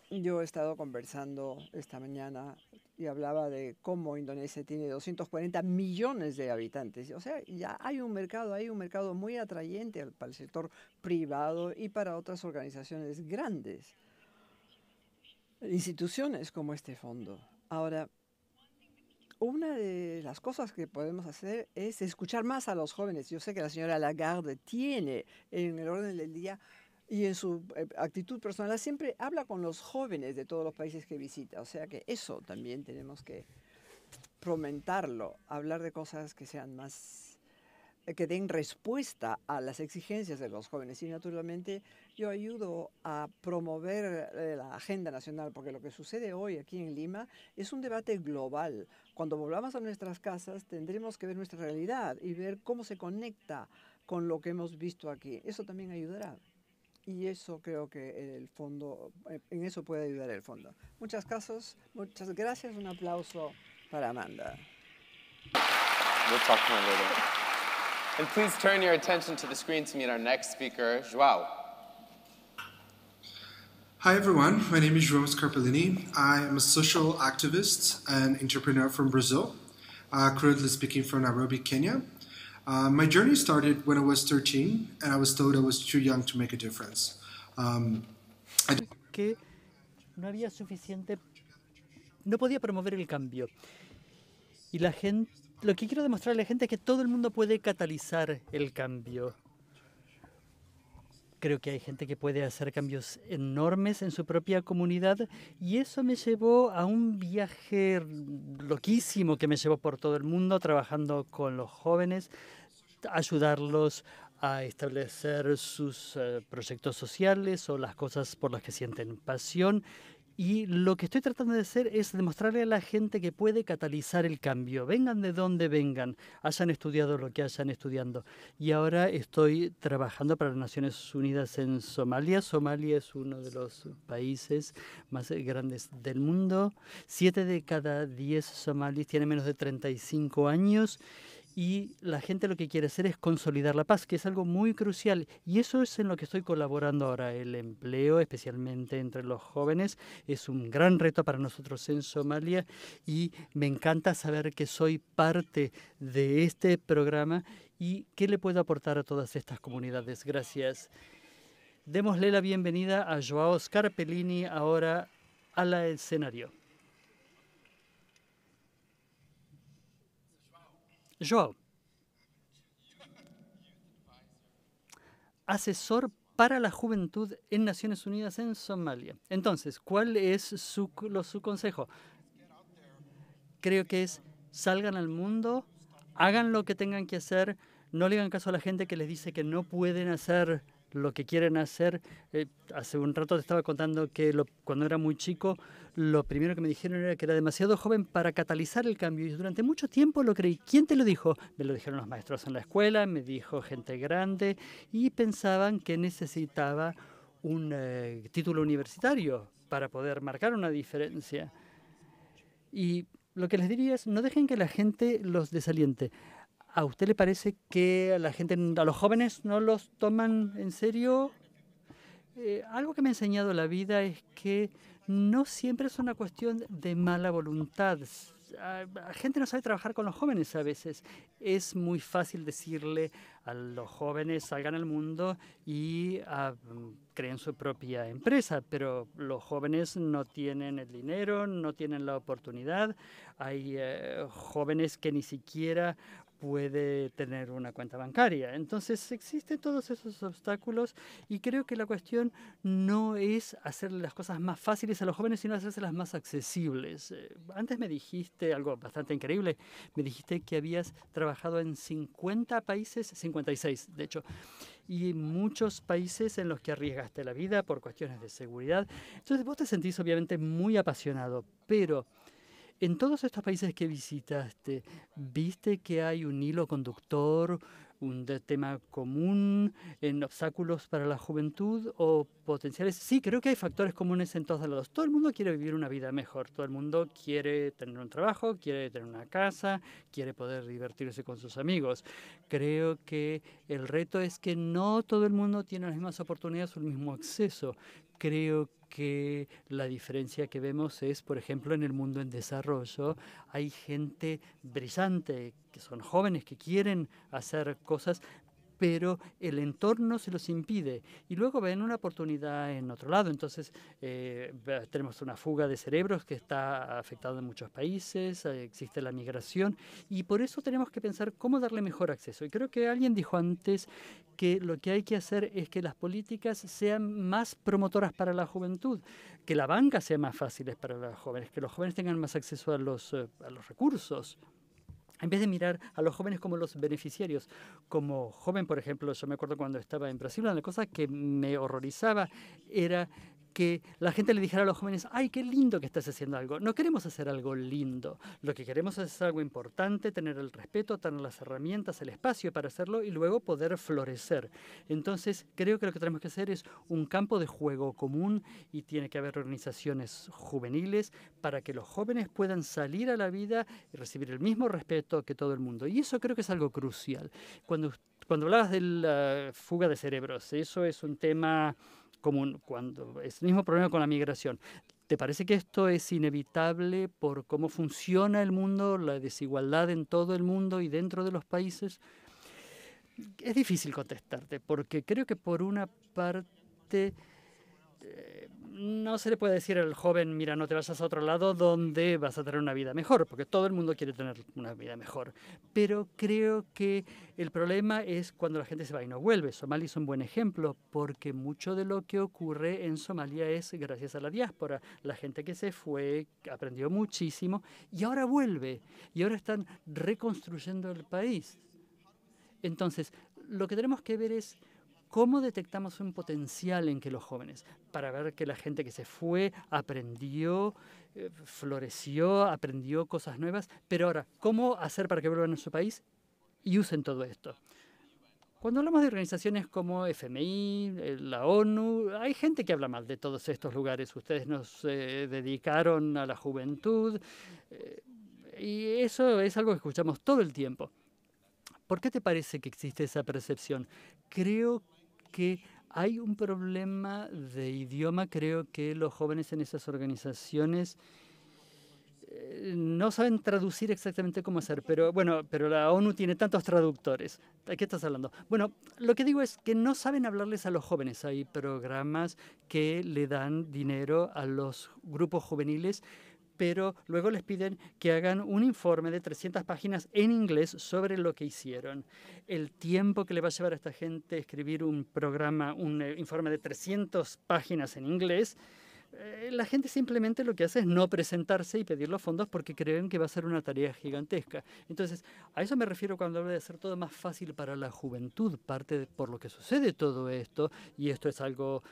Yo he estado conversando esta mañana y hablaba de cómo Indonesia tiene 240 millones de habitantes. O sea, ya hay un mercado muy atrayente para el sector privado y para otras organizaciones grandes, instituciones como este fondo. Ahora, una de las cosas que podemos hacer es escuchar más a los jóvenes. Yo sé que la señora Lagarde tiene en el orden del día y en su actitud personal siempre habla con los jóvenes de todos los países que visita. O sea que eso también tenemos que fomentarlo, hablar de cosas que sean más, que den respuesta a las exigencias de los jóvenes. Y naturalmente yo ayudo a promover la agenda nacional, porque lo que sucede hoy aquí en Lima es un debate global. Cuando volvamos a nuestras casas tendremos que ver nuestra realidad y ver cómo se conecta con lo que hemos visto aquí. Eso también ayudará. Y eso creo que el fondo, en eso puede ayudar el fondo. Muchas gracias. Un aplauso para Amanda. We'll talk to her later. And please turn your attention to the screen to meet our next speaker, João. Hi everyone, my name is João Scarpellini. I am a social activist and entrepreneur from Brazil, currently speaking from Nairobi, Kenya. My journey started when I was 13 and I was told I was too young to make a difference. Que no había suficiente, no podía promover el cambio. Y la gente, lo que quiero demostrarle a la gente es que todo el mundo puede catalizar el cambio. Creo que hay gente que puede hacer cambios enormes en su propia comunidad y eso me llevó a un viaje loquísimo que me llevó por todo el mundo trabajando con los jóvenes, ayudarlos a establecer sus proyectos sociales o las cosas por las que sienten pasión Y lo que estoy tratando de hacer es demostrarle a la gente que puede catalizar el cambio. Vengan de donde vengan, hayan estudiado lo que hayan estudiando. Y ahora estoy trabajando para las Naciones Unidas en Somalia. Somalia es uno de los países más grandes del mundo. 7 de cada 10 somalíes tienen menos de 35 años. Y la gente lo que quiere hacer es consolidar la paz, que es algo muy crucial. Y eso es en lo que estoy colaborando ahora. El empleo, especialmente entre los jóvenes, es un gran reto para nosotros en Somalia. Y me encanta saber que soy parte de este programa y qué le puedo aportar a todas estas comunidades. Gracias. Démosle la bienvenida a Joao Scarpellini ahora al escenario. Joao, asesor para la juventud en Naciones Unidas en Somalia. Entonces, ¿cuál es su consejo? Creo que es salgan al mundo, hagan lo que tengan que hacer, no le hagan caso a la gente que les dice que no pueden hacer lo que quieren hacer. Hace un rato te estaba contando que cuando era muy chico, lo primero que me dijeron era que era demasiado joven para catalizar el cambio. Y durante mucho tiempo lo creí. ¿Quién te lo dijo? Me lo dijeron los maestros en la escuela, me dijo gente grande y pensaban que necesitaba un título universitario para poder marcar una diferencia. Y lo que les diría es, no dejen que la gente los desaliente. ¿A usted le parece que a los jóvenes no los toman en serio? Algo que me ha enseñado la vida es que no siempre es una cuestión de mala voluntad. La gente no sabe trabajar con los jóvenes a veces. Es muy fácil decirle a los jóvenes salgan al mundo y creen su propia empresa, pero los jóvenes no tienen el dinero, no tienen la oportunidad. Hay jóvenes que ni siquiera puede tener una cuenta bancaria. Entonces existen todos esos obstáculos y creo que la cuestión no es hacerle las cosas más fáciles a los jóvenes, sino hacérselas más accesibles. Antes me dijiste algo bastante increíble. Me dijiste que habías trabajado en 50 países, 56 de hecho, y muchos países en los que arriesgaste la vida por cuestiones de seguridad. Entonces vos te sentís obviamente muy apasionado, pero en todos estos países que visitaste, ¿viste que hay un hilo conductor, un tema común en obstáculos para la juventud o potenciales? Sí, creo que hay factores comunes en todos lados. Todo el mundo quiere vivir una vida mejor. Todo el mundo quiere tener un trabajo, quiere tener una casa, quiere poder divertirse con sus amigos. Creo que el reto es que no todo el mundo tiene las mismas oportunidades o el mismo acceso. Creo que la diferencia que vemos es, por ejemplo, en el mundo en desarrollo, hay gente brillante, que son jóvenes que quieren hacer cosas, pero el entorno se los impide. Y luego ven una oportunidad en otro lado. Entonces, tenemos una fuga de cerebros que está afectada en muchos países, existe la migración, y por eso tenemos que pensar cómo darle mejor acceso. Y creo que alguien dijo antes que lo que hay que hacer es que las políticas sean más promotoras para la juventud, que la banca sea más fácil para los jóvenes, que los jóvenes tengan más acceso a los recursos. En vez de mirar a los jóvenes como los beneficiarios. Como joven, por ejemplo, yo me acuerdo cuando estaba en Brasil, una cosa que me horrorizaba era que la gente le dijera a los jóvenes, ¡ay, qué lindo que estás haciendo algo! No queremos hacer algo lindo. Lo que queremos es hacer algo importante, tener el respeto, tener las herramientas, el espacio para hacerlo y luego poder florecer. Entonces, creo que lo que tenemos que hacer es un campo de juego común y tiene que haber organizaciones juveniles para que los jóvenes puedan salir a la vida y recibir el mismo respeto que todo el mundo. Y eso creo que es algo crucial. Cuando hablabas de la fuga de cerebros, eso es un tema común, cuando es el mismo problema con la migración. ¿Te parece que esto es inevitable por cómo funciona el mundo, la desigualdad en todo el mundo y dentro de los países? Es difícil contestarte, porque creo que por una parte no se le puede decir al joven, mira, no te vayas a otro lado donde vas a tener una vida mejor, porque todo el mundo quiere tener una vida mejor. Pero creo que el problema es cuando la gente se va y no vuelve. Somalia es un buen ejemplo, porque mucho de lo que ocurre en Somalia es gracias a la diáspora. La gente que se fue aprendió muchísimo y ahora vuelve. Y ahora están reconstruyendo el país. Entonces, lo que tenemos que ver es ¿Cómo detectamos un potencial en que los jóvenes? Para ver que la gente que se fue aprendió, floreció, aprendió cosas nuevas. Pero ahora, ¿cómo hacer para que vuelvan a su país y usen todo esto? Cuando hablamos de organizaciones como FMI, la ONU, hay gente que habla mal de todos estos lugares. Ustedes nos dedicaron a la juventud y eso es algo que escuchamos todo el tiempo. ¿Por qué te parece que existe esa percepción? Creo que hay un problema de idioma. Creo que los jóvenes en esas organizaciones no saben traducir exactamente cómo hacer, pero bueno, pero la ONU tiene tantos traductores. ¿De qué estás hablando? Bueno, lo que digo es que no saben hablarles a los jóvenes. Hay programas que le dan dinero a los grupos juveniles, pero luego les piden que hagan un informe de 300 páginas en inglés sobre lo que hicieron. El tiempo que le va a llevar a esta gente escribir un programa, un informe de 300 páginas en inglés, la gente simplemente lo que hace es no presentarse y pedir los fondos porque creen que va a ser una tarea gigantesca. Entonces, a eso me refiero cuando hablo de hacer todo más fácil para la juventud. Por lo que sucede todo esto, y esto es algo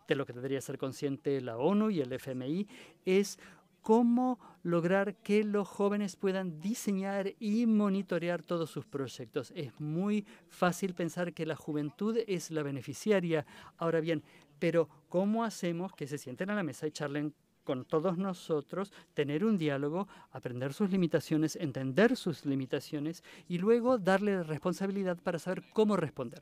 de lo que debería ser consciente la ONU y el FMI, es cómo lograr que los jóvenes puedan diseñar y monitorear todos sus proyectos. Es muy fácil pensar que la juventud es la beneficiaria. Ahora bien, pero ¿cómo hacemos que se sienten a la mesa y charlen con todos nosotros, tener un diálogo, aprender sus limitaciones, entender sus limitaciones y luego darle responsabilidad para saber cómo responder?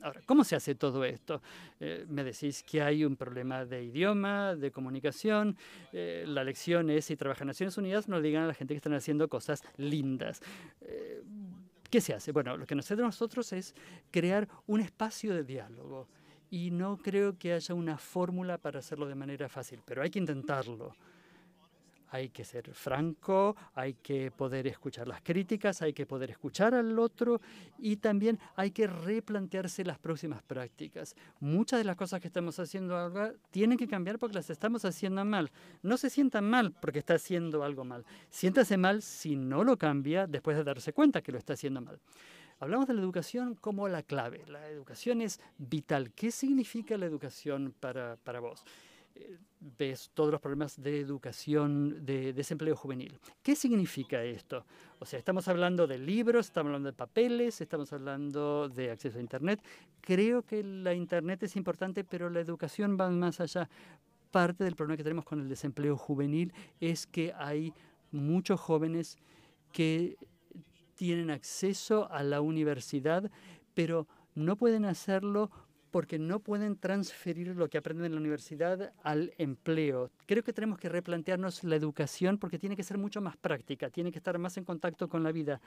Ahora, ¿cómo se hace todo esto? Me decís que hay un problema de idioma, de comunicación. La lección es, si trabajan en Naciones Unidas, no digan a la gente que están haciendo cosas lindas. ¿Qué se hace? Bueno, lo que nos hace nosotros es crear un espacio de diálogo. Y no creo que haya una fórmula para hacerlo de manera fácil, pero hay que intentarlo. Hay que ser franco, hay que poder escuchar las críticas, hay que poder escuchar al otro y también hay que replantearse las próximas prácticas. Muchas de las cosas que estamos haciendo ahora tienen que cambiar porque las estamos haciendo mal. No se sientan mal porque está haciendo algo mal. Siéntase mal si no lo cambia después de darse cuenta que lo está haciendo mal. Hablamos de la educación como la clave. La educación es vital. ¿Qué significa la educación para vos? Ves todos los problemas de educación, de desempleo juvenil. ¿Qué significa esto? O sea, estamos hablando de libros, estamos hablando de papeles, estamos hablando de acceso a Internet. Creo que la Internet es importante, pero la educación va más allá. Parte del problema que tenemos con el desempleo juvenil es que hay muchos jóvenes que tienen acceso a la universidad, pero no pueden hacerlo porque no pueden transferir lo que aprenden en la universidad al empleo. Creo que tenemos que replantearnos la educación porque tiene que ser mucho más práctica, tiene que estar más en contacto con la vida.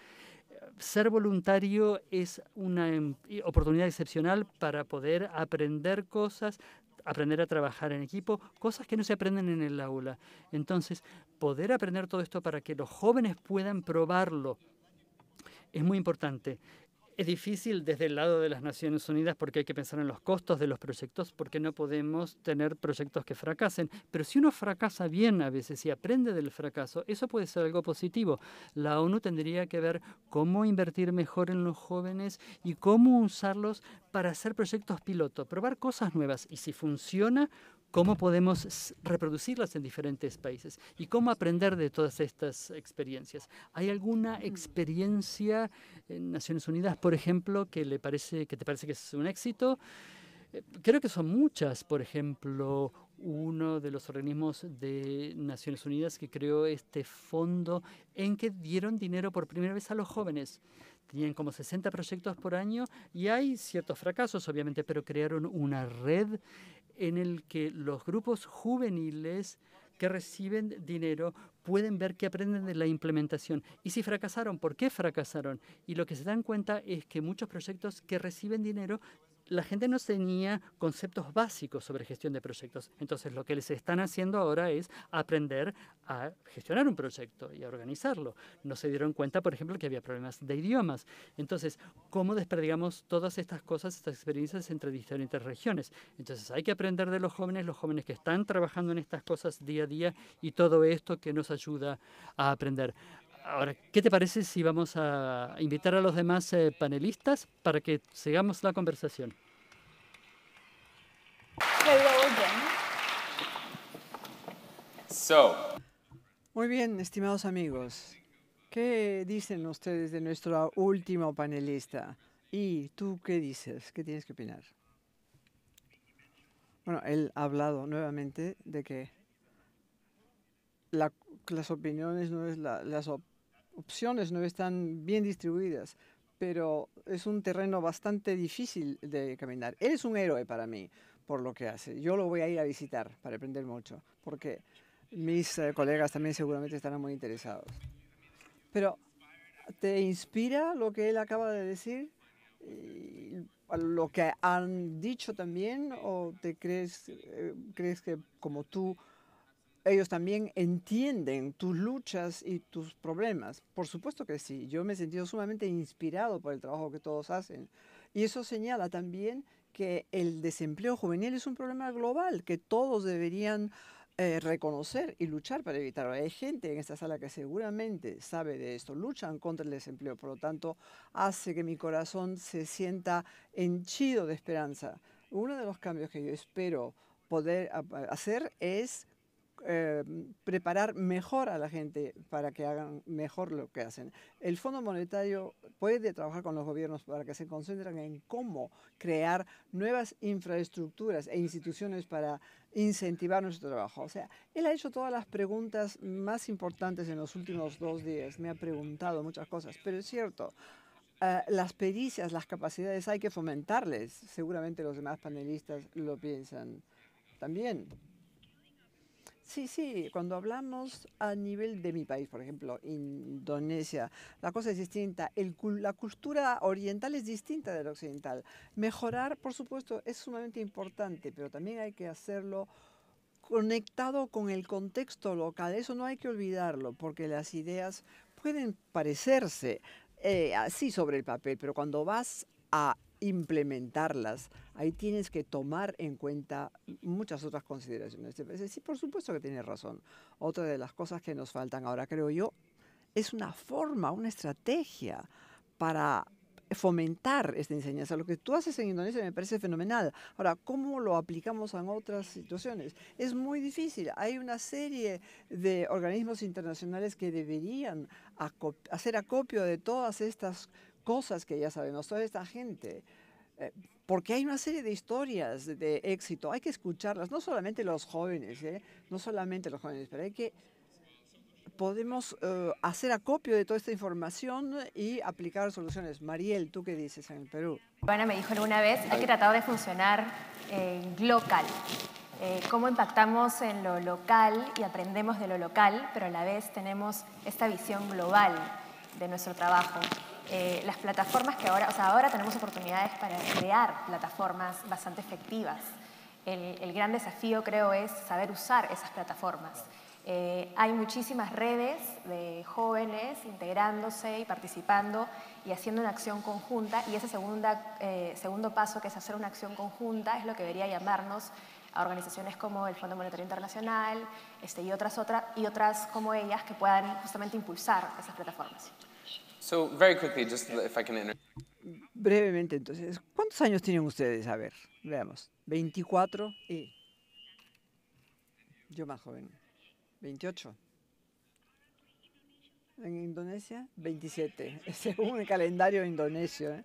Ser voluntario es una oportunidad excepcional para poder aprender cosas, aprender a trabajar en equipo, cosas que no se aprenden en el aula. Entonces, poder aprender todo esto para que los jóvenes puedan probarlo es muy importante. Es difícil desde el lado de las Naciones Unidas porque hay que pensar en los costos de los proyectos, porque no podemos tener proyectos que fracasen. Pero si uno fracasa bien a veces y aprende del fracaso, eso puede ser algo positivo. La ONU tendría que ver cómo invertir mejor en los jóvenes y cómo usarlos para hacer proyectos piloto, probar cosas nuevas. Y si funciona, cómo podemos reproducirlas en diferentes países y cómo aprender de todas estas experiencias. ¿Hay alguna experiencia en Naciones Unidas, por ejemplo, que te parece que es un éxito? Creo que son muchas. Por ejemplo, uno de los organismos de Naciones Unidas que creó este fondo en que dieron dinero por primera vez a los jóvenes. Tenían como 60 proyectos por año y hay ciertos fracasos, obviamente, pero crearon una red en el que los grupos juveniles que reciben dinero pueden ver que aprenden de la implementación. Y si fracasaron, ¿por qué fracasaron? Y lo que se dan cuenta es que muchos proyectos que reciben dinero, la gente no tenía conceptos básicos sobre gestión de proyectos. Entonces, lo que les están haciendo ahora es aprender a gestionar un proyecto y a organizarlo. No se dieron cuenta, por ejemplo, que había problemas de idiomas. Entonces, ¿cómo desperdigamos todas estas cosas, estas experiencias entre diferentes regiones? Entonces, hay que aprender de los jóvenes que están trabajando en estas cosas día a día y todo esto que nos ayuda a aprender. Ahora, ¿qué te parece si vamos a invitar a los demás panelistas para que sigamos la conversación? So, Muy bien, estimados amigos. ¿Qué dicen ustedes de nuestro último panelista? ¿Y tú qué dices? ¿Qué tienes que opinar? Bueno, él ha hablado nuevamente de que las opiniones no es las opciones no están bien distribuidas, pero es un terreno bastante difícil de caminar. Él es un héroe para mí por lo que hace. Yo lo voy a ir a visitar para aprender mucho, porque mis colegas también seguramente estarán muy interesados. Pero, ¿te inspira lo que él acaba de decir? ¿A lo que han dicho también? ¿O te crees que como tú, ellos también entienden tus luchas y tus problemas? Por supuesto que sí. Yo me he sentido sumamente inspirado por el trabajo que todos hacen. Y eso señala también que el desempleo juvenil es un problema global, que todos deberían reconocer y luchar para evitarlo. Hay gente en esta sala que seguramente sabe de esto, luchan contra el desempleo, por lo tanto hace que mi corazón se sienta henchido de esperanza. Uno de los cambios que yo espero poder hacer es preparar mejor a la gente para que hagan mejor lo que hacen. El Fondo Monetario puede trabajar con los gobiernos para que se concentren en cómo crear nuevas infraestructuras e instituciones para incentivar nuestro trabajo. O sea, él ha hecho todas las preguntas más importantes en los últimos 2 días. Me ha preguntado muchas cosas, pero es cierto. Las pericias, las capacidades hay que fomentarles. Seguramente los demás panelistas lo piensan también. Sí, sí, cuando hablamos a nivel de mi país, por ejemplo, Indonesia, la cosa es distinta. La cultura oriental es distinta de la occidental. Mejorar, por supuesto, es sumamente importante, pero también hay que hacerlo conectado con el contexto local. Eso no hay que olvidarlo, porque las ideas pueden parecerse así sobre el papel, pero cuando vas a implementarlas, ahí tienes que tomar en cuenta muchas otras consideraciones. Sí, por supuesto que tienes razón. Otra de las cosas que nos faltan ahora, creo yo, es una forma, una estrategia para fomentar esta enseñanza. Lo que tú haces en Indonesia me parece fenomenal. Ahora, ¿cómo lo aplicamos en otras situaciones? Es muy difícil. Hay una serie de organismos internacionales que deberían hacer acopio de todas estas cosas que ya sabemos, toda esta gente. Porque hay una serie de historias de éxito, hay que escucharlas, no solamente los jóvenes, no solamente los jóvenes, pero podemos hacer acopio de toda esta información y aplicar soluciones. Mariel, ¿tú qué dices en el Perú? Ana me dijo alguna vez, hay que tratar de funcionar local. Cómo impactamos en lo local y aprendemos de lo local, pero a la vez tenemos esta visión global de nuestro trabajo. Las plataformas que ahora tenemos oportunidades para crear plataformas bastante efectivas. El gran desafío, creo, es saber usar esas plataformas. Hay muchísimas redes de jóvenes integrándose y participando y haciendo una acción conjunta, y ese segundo paso, que es hacer una acción conjunta, es lo que debería llamarnos a organizaciones como el Fondo Monetario Internacional y otras como ellas, que puedan justamente impulsar esas plataformas. So very quickly, just if I can Brevemente, entonces, ¿cuántos años tienen ustedes? A ver, veamos. 24 y yo más joven. 28. En Indonesia, 27. Según el calendario indonesio,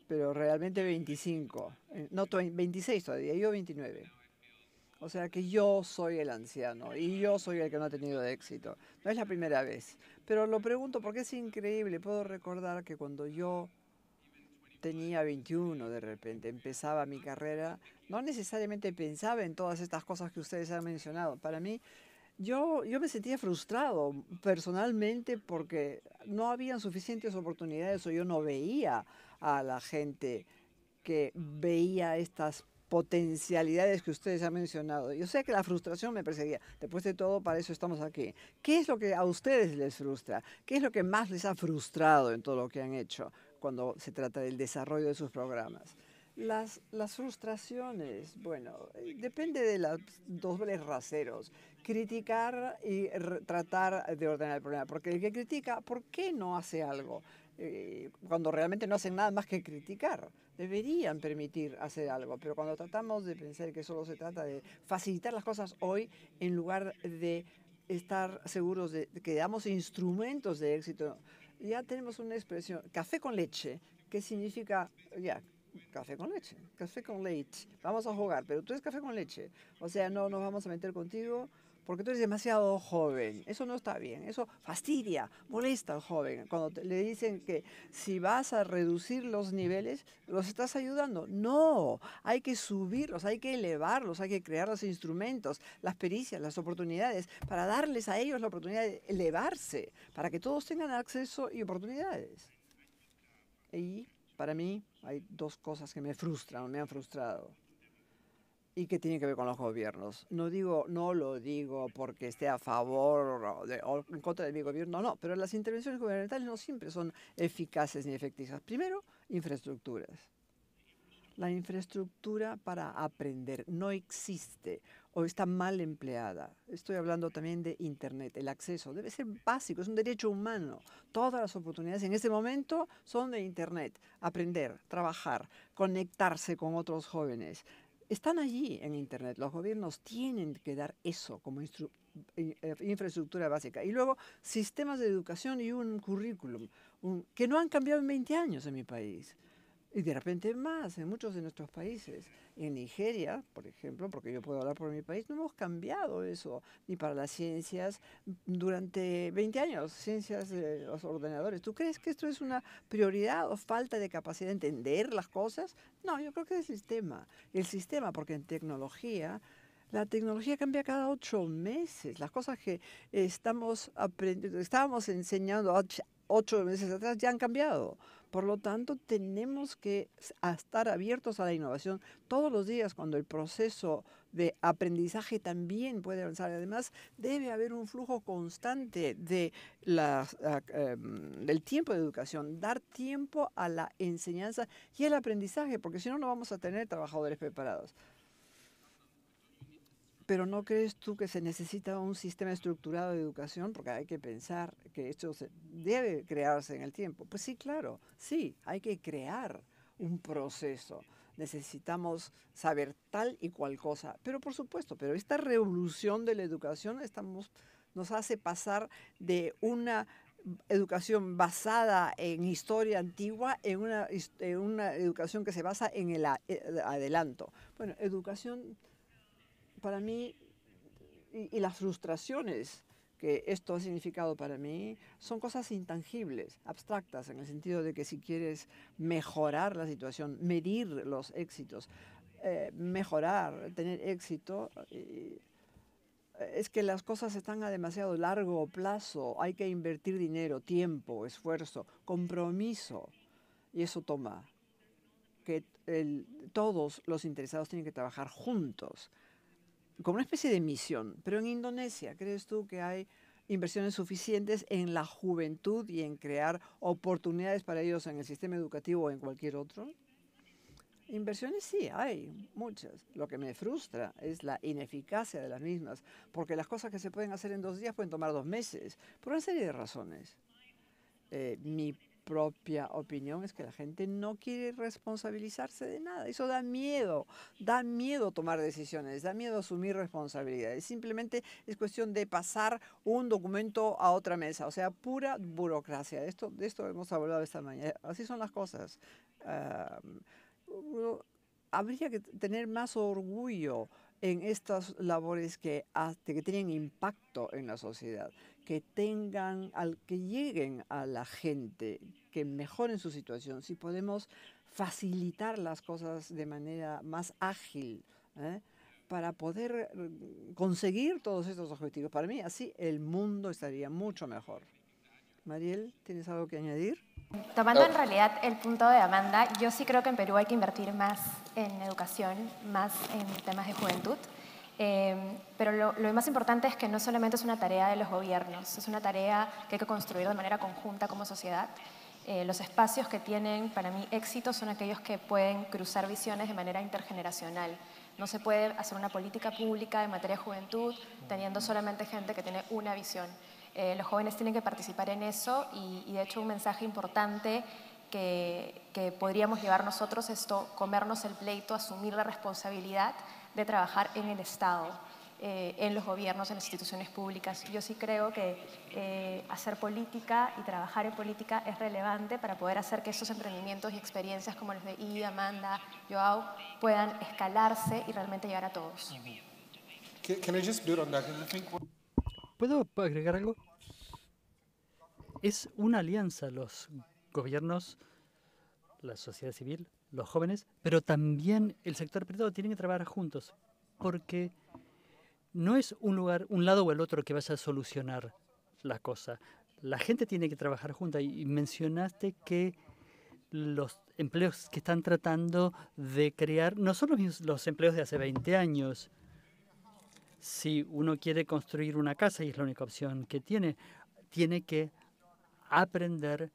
pero realmente 25. No, 26 todavía, yo 29. O sea que yo soy el anciano y yo soy el que no ha tenido éxito. No es la primera vez. Pero lo pregunto porque es increíble. Puedo recordar que cuando yo tenía 21 de repente, empezaba mi carrera, no necesariamente pensaba en todas estas cosas que ustedes han mencionado. Para mí, yo me sentía frustrado personalmente porque no habían suficientes oportunidades o yo no veía a la gente que veía estas potencialidades que ustedes han mencionado. Yo sé que la frustración me perseguía. Después de todo, para eso estamos aquí. ¿Qué es lo que a ustedes les frustra? ¿Qué es lo que más les ha frustrado en todo lo que han hecho cuando se trata del desarrollo de sus programas? Las frustraciones, bueno, depende de los dobles raseros. Criticar y tratar de ordenar el problema. Porque el que critica, ¿por qué no hace algo? Cuando realmente no hacen nada más que criticar. Deberían permitir hacer algo, pero cuando tratamos de pensar que solo se trata de facilitar las cosas hoy en lugar de estar seguros de que damos instrumentos de éxito. Ya tenemos una expresión, café con leche, que significa, ya, café con leche, vamos a jugar, pero tú eres café con leche, o sea, no nos vamos a meter contigo porque tú eres demasiado joven, eso no está bien, eso fastidia, molesta al joven, cuando le dicen que si vas a reducir los niveles, los estás ayudando, no, hay que subirlos, hay que elevarlos, hay que crear los instrumentos, las pericias, las oportunidades, para darles a ellos la oportunidad de elevarse, para que todos tengan acceso y oportunidades. Y para mí hay dos cosas que me frustran, me han frustrado y que tienen que ver con los gobiernos. No lo digo porque esté a favor o en contra de mi gobierno, no, pero las intervenciones gubernamentales no siempre son eficaces ni efectivas. Primero, infraestructuras. La infraestructura para aprender no existe o está mal empleada. Estoy hablando también de Internet. El acceso debe ser básico, es un derecho humano. Todas las oportunidades en este momento son de Internet. Aprender, trabajar, conectarse con otros jóvenes. Están allí en Internet. Los gobiernos tienen que dar eso como infraestructura básica. Y luego, sistemas de educación y un currículum que no han cambiado en 20 años en mi país. Y de repente más en muchos de nuestros países. En Nigeria, por ejemplo, porque yo puedo hablar por mi país, no hemos cambiado eso, ni para las ciencias durante 20 años, ciencias de los ordenadores. ¿Tú crees que esto es una prioridad o falta de capacidad de entender las cosas? No, yo creo que es el sistema. El sistema, porque en tecnología, la tecnología cambia cada 8 meses. Las cosas que estábamos enseñando 8 meses atrás ya han cambiado. Por lo tanto, tenemos que estar abiertos a la innovación todos los días cuando el proceso de aprendizaje también puede avanzar. Además, debe haber un flujo constante de del tiempo de educación, dar tiempo a la enseñanza y el aprendizaje, porque si no, no vamos a tener trabajadores preparados. Pero ¿no crees tú que se necesita un sistema estructurado de educación? Porque hay que pensar que esto debe crearse en el tiempo. Pues sí, claro, sí, hay que crear un proceso. Necesitamos saber tal y cual cosa. Pero por supuesto, pero esta revolución de la educación nos hace pasar de una educación basada en historia antigua en una educación que se basa en el adelanto. Bueno, educación para mí, y las frustraciones que esto ha significado para mí, son cosas intangibles, abstractas, en el sentido de que si quieres mejorar la situación, medir los éxitos, mejorar, tener éxito, es que las cosas están a demasiado largo plazo, hay que invertir dinero, tiempo, esfuerzo, compromiso, y eso toma que todos los interesados tienen que trabajar juntos, como una especie de misión. Pero en Indonesia, ¿crees tú que hay inversiones suficientes en la juventud y en crear oportunidades para ellos en el sistema educativo o en cualquier otro? Inversiones sí, hay muchas. Lo que me frustra es la ineficacia de las mismas, porque las cosas que se pueden hacer en 2 días pueden tomar 2 meses, por una serie de razones. Mi propia opinión es que la gente no quiere responsabilizarse de nada. Eso da miedo tomar decisiones, da miedo asumir responsabilidades. Simplemente es cuestión de pasar un documento a otra mesa, o sea, pura burocracia. De esto hemos hablado esta mañana. Así son las cosas. Habría que tener más orgullo en estas labores que tienen impacto en la sociedad, que lleguen a la gente, que mejoren su situación. Si podemos facilitar las cosas de manera más ágil, para poder conseguir todos estos objetivos. Para mí, así el mundo estaría mucho mejor. Mariel, ¿tienes algo que añadir? Tomando en realidad el punto de Amanda, yo sí creo que en Perú hay que invertir más en educación, más en temas de juventud. Pero lo más importante es que no solamente es una tarea de los gobiernos, es una tarea que hay que construir de manera conjunta como sociedad. Los espacios que tienen para mí éxito son aquellos que pueden cruzar visiones de manera intergeneracional. No se puede hacer una política pública en materia de juventud teniendo solamente gente que tiene una visión. Los jóvenes tienen que participar en eso y de hecho un mensaje importante que podríamos llevar nosotros es comernos el pleito, asumir la responsabilidad de trabajar en el Estado. en los gobiernos, en las instituciones públicas. Yo sí creo que hacer política y trabajar en política es relevante para poder hacer que estos emprendimientos y experiencias como los de I, Amanda, Joao, puedan escalarse y realmente llegar a todos. Can I just build on that? I think ¿Puedo agregar algo? Es una alianza los gobiernos, la sociedad civil, los jóvenes, pero también el sector privado tienen que trabajar juntos, porque no es un lado o el otro que vaya a solucionar la cosa. La gente tiene que trabajar junta y mencionaste que los empleos que están tratando de crear no son los empleos de hace 20 años. Si uno quiere construir una casa y es la única opción que tiene que aprender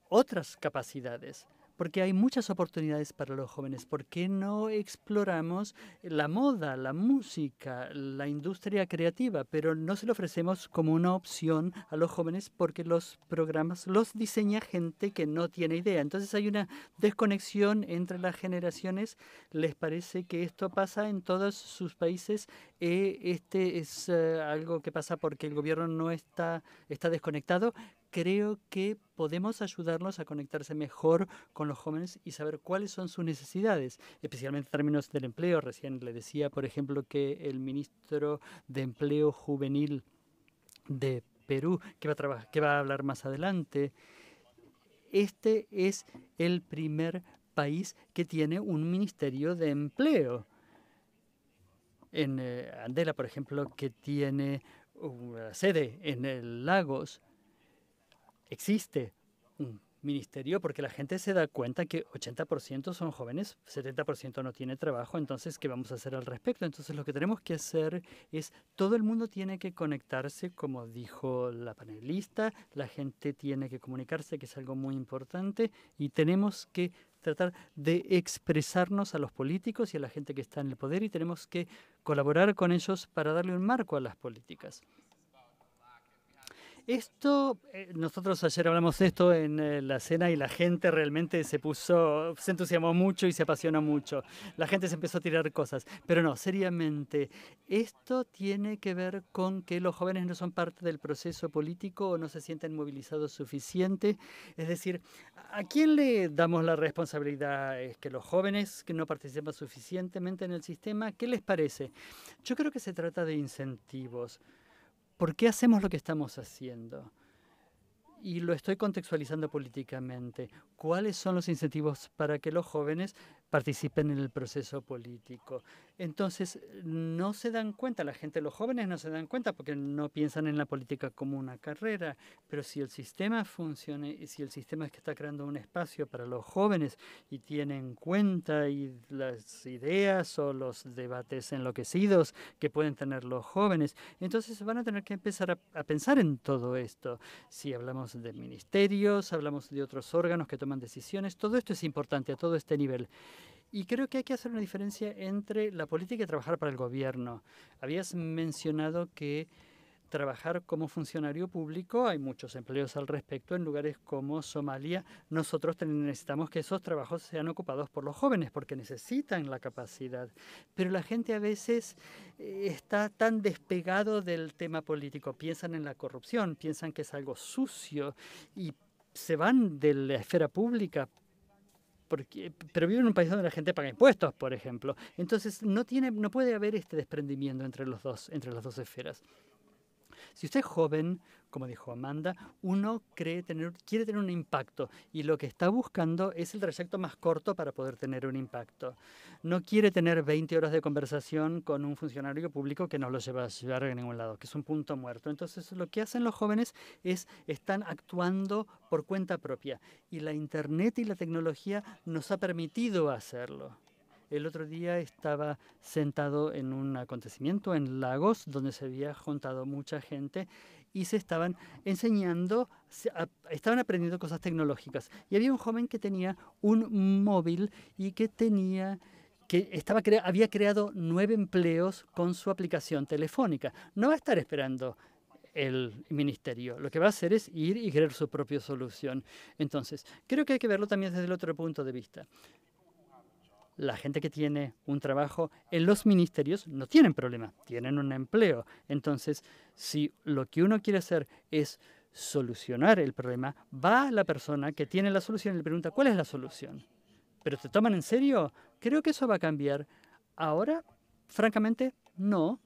otras capacidades, porque hay muchas oportunidades para los jóvenes. ¿Por qué no exploramos la moda, la música, la industria creativa, pero no se lo ofrecemos como una opción a los jóvenes porque los programas los diseña gente que no tiene idea? Entonces hay una desconexión entre las generaciones. ¿Les parece que esto pasa en todos sus países? Este es algo que pasa porque el gobierno no está desconectado. Creo que podemos ayudarlos a conectarse mejor con los jóvenes y saber cuáles son sus necesidades, especialmente en términos del empleo. Recién le decía, por ejemplo, que el ministro de Empleo Juvenil de Perú, que va a hablar más adelante, este es el primer país que tiene un ministerio de empleo. En Andela, por ejemplo, que tiene una sede en el Lagos, existe un ministerio porque la gente se da cuenta que 80% son jóvenes, 70% no tiene trabajo. Entonces, ¿qué vamos a hacer al respecto? Entonces, lo que tenemos que hacer es, todo el mundo tiene que conectarse, como dijo la panelista, la gente tiene que comunicarse, que es algo muy importante, y tenemos que tratar de expresarnos a los políticos y a la gente que está en el poder, y tenemos que colaborar con ellos para darle un marco a las políticas. Esto, nosotros ayer hablamos de esto en la cena y la gente realmente se entusiasmó mucho y se apasionó mucho. La gente se empezó a tirar cosas, pero no, seriamente, esto tiene que ver con que los jóvenes no son parte del proceso político o no se sienten movilizados suficiente. Es decir, ¿a quién le damos la responsabilidad? ¿Es que los jóvenes que no participan suficientemente en el sistema? ¿Qué les parece? Yo creo que se trata de incentivos. ¿Por qué hacemos lo que estamos haciendo? Y lo estoy contextualizando políticamente. ¿Cuáles son los incentivos para que los jóvenes participen en el proceso político? Entonces, no se dan cuenta, los jóvenes no se dan cuenta porque no piensan en la política como una carrera, pero si el sistema funciona y si el sistema es que está creando un espacio para los jóvenes y tiene en cuenta las ideas o los debates enloquecidos que pueden tener los jóvenes, entonces van a tener que empezar a pensar en todo esto. Si hablamos de ministerios, hablamos de otros órganos que toman decisiones, todo esto es importante a todo este nivel. Y creo que hay que hacer una diferencia entre la política y trabajar para el gobierno. Habías mencionado que trabajar como funcionario público, hay muchos empleos al respecto en lugares como Somalia. Nosotros necesitamos que esos trabajos sean ocupados por los jóvenes porque necesitan la capacidad. Pero la gente a veces está tan despegado del tema político. Piensan en la corrupción, piensan que es algo sucio y se van de la esfera pública. Pero viven en un país donde la gente paga impuestos, por ejemplo. Entonces no puede haber este desprendimiento entre las dos esferas. Si usted es joven, como dijo Amanda, uno quiere tener un impacto y lo que está buscando es el trayecto más corto para poder tener un impacto. No quiere tener 20 horas de conversación con un funcionario público que no lo lleva a llevar a ningún lado, que es un punto muerto. Entonces, lo que hacen los jóvenes están actuando por cuenta propia y la Internet y la tecnología nos ha permitido hacerlo. El otro día estaba sentado en un acontecimiento en Lagos donde se había juntado mucha gente y se estaban enseñando, estaban aprendiendo cosas tecnológicas. Y había un joven que tenía un móvil y había creado 9 empleos con su aplicación telefónica. No va a estar esperando el ministerio. Lo que va a hacer es ir y crear su propia solución. Entonces, creo que hay que verlo también desde el otro punto de vista. La gente que tiene un trabajo en los ministerios no tienen problema, tienen un empleo. Entonces, si lo que uno quiere hacer es solucionar el problema, va a la persona que tiene la solución y le pregunta, ¿cuál es la solución? ¿Pero te toman en serio? Creo que eso va a cambiar. Ahora, francamente, no.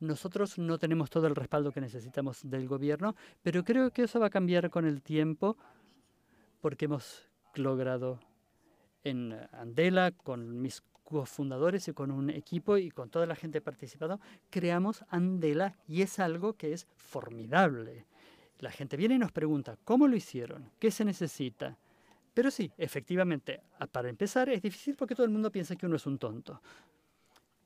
Nosotros no tenemos todo el respaldo que necesitamos del gobierno, pero creo que eso va a cambiar con el tiempo porque hemos logrado en Andela, con mis cofundadores y con un equipo y con toda la gente participado, creamos Andela y es algo que es formidable. La gente viene y nos pregunta, ¿cómo lo hicieron? ¿Qué se necesita? Pero sí, efectivamente, para empezar es difícil porque todo el mundo piensa que uno es un tonto.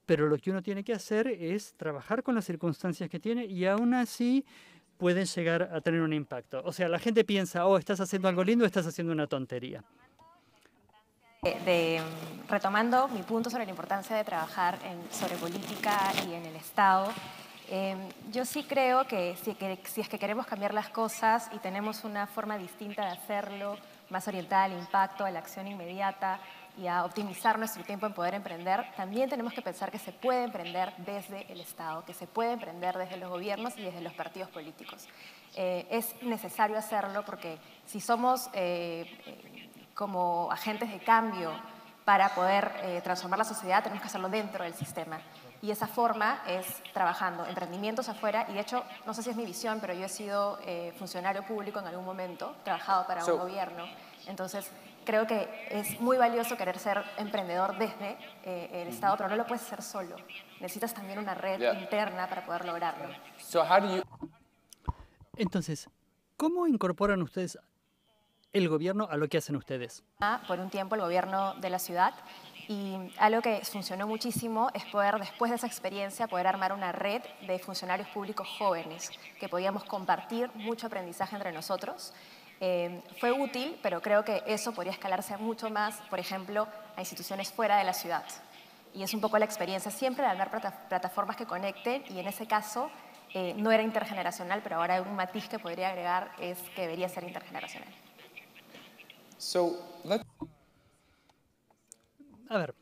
Pero lo que uno tiene que hacer es trabajar con las circunstancias que tiene y aún así pueden llegar a tener un impacto. O sea, la gente piensa, oh, estás haciendo algo lindo, estás haciendo una tontería. Retomando mi punto sobre la importancia de trabajar sobre política y en el Estado, yo sí creo que si es que queremos cambiar las cosas y tenemos una forma distinta de hacerlo, más orientada al impacto, a la acción inmediata y a optimizar nuestro tiempo en poder emprender, también tenemos que pensar que se puede emprender desde el Estado, que se puede emprender desde los gobiernos y desde los partidos políticos. Es necesario hacerlo porque si somos como agentes de cambio para poder transformar la sociedad, tenemos que hacerlo dentro del sistema. Y esa forma es trabajando emprendimientos afuera. Y de hecho, no sé si es mi visión, pero yo he sido funcionario público en algún momento, trabajado para un gobierno. Entonces, creo que es muy valioso querer ser emprendedor desde el Estado, pero no lo puedes hacer solo. Necesitas también una red interna para poder lograrlo. Entonces, ¿cómo incorporan ustedes el gobierno a lo que hacen ustedes? Por un tiempo el gobierno de la ciudad y algo que funcionó muchísimo es poder, después de esa experiencia, poder armar una red de funcionarios públicos jóvenes que podíamos compartir mucho aprendizaje entre nosotros. Fue útil, pero creo que eso podría escalarse mucho más, por ejemplo, a instituciones fuera de la ciudad. Y es un poco la experiencia siempre de armar plataformas que conecten y en ese caso no era intergeneracional, pero ahora un matiz que podría agregar es que debería ser intergeneracional. A ver,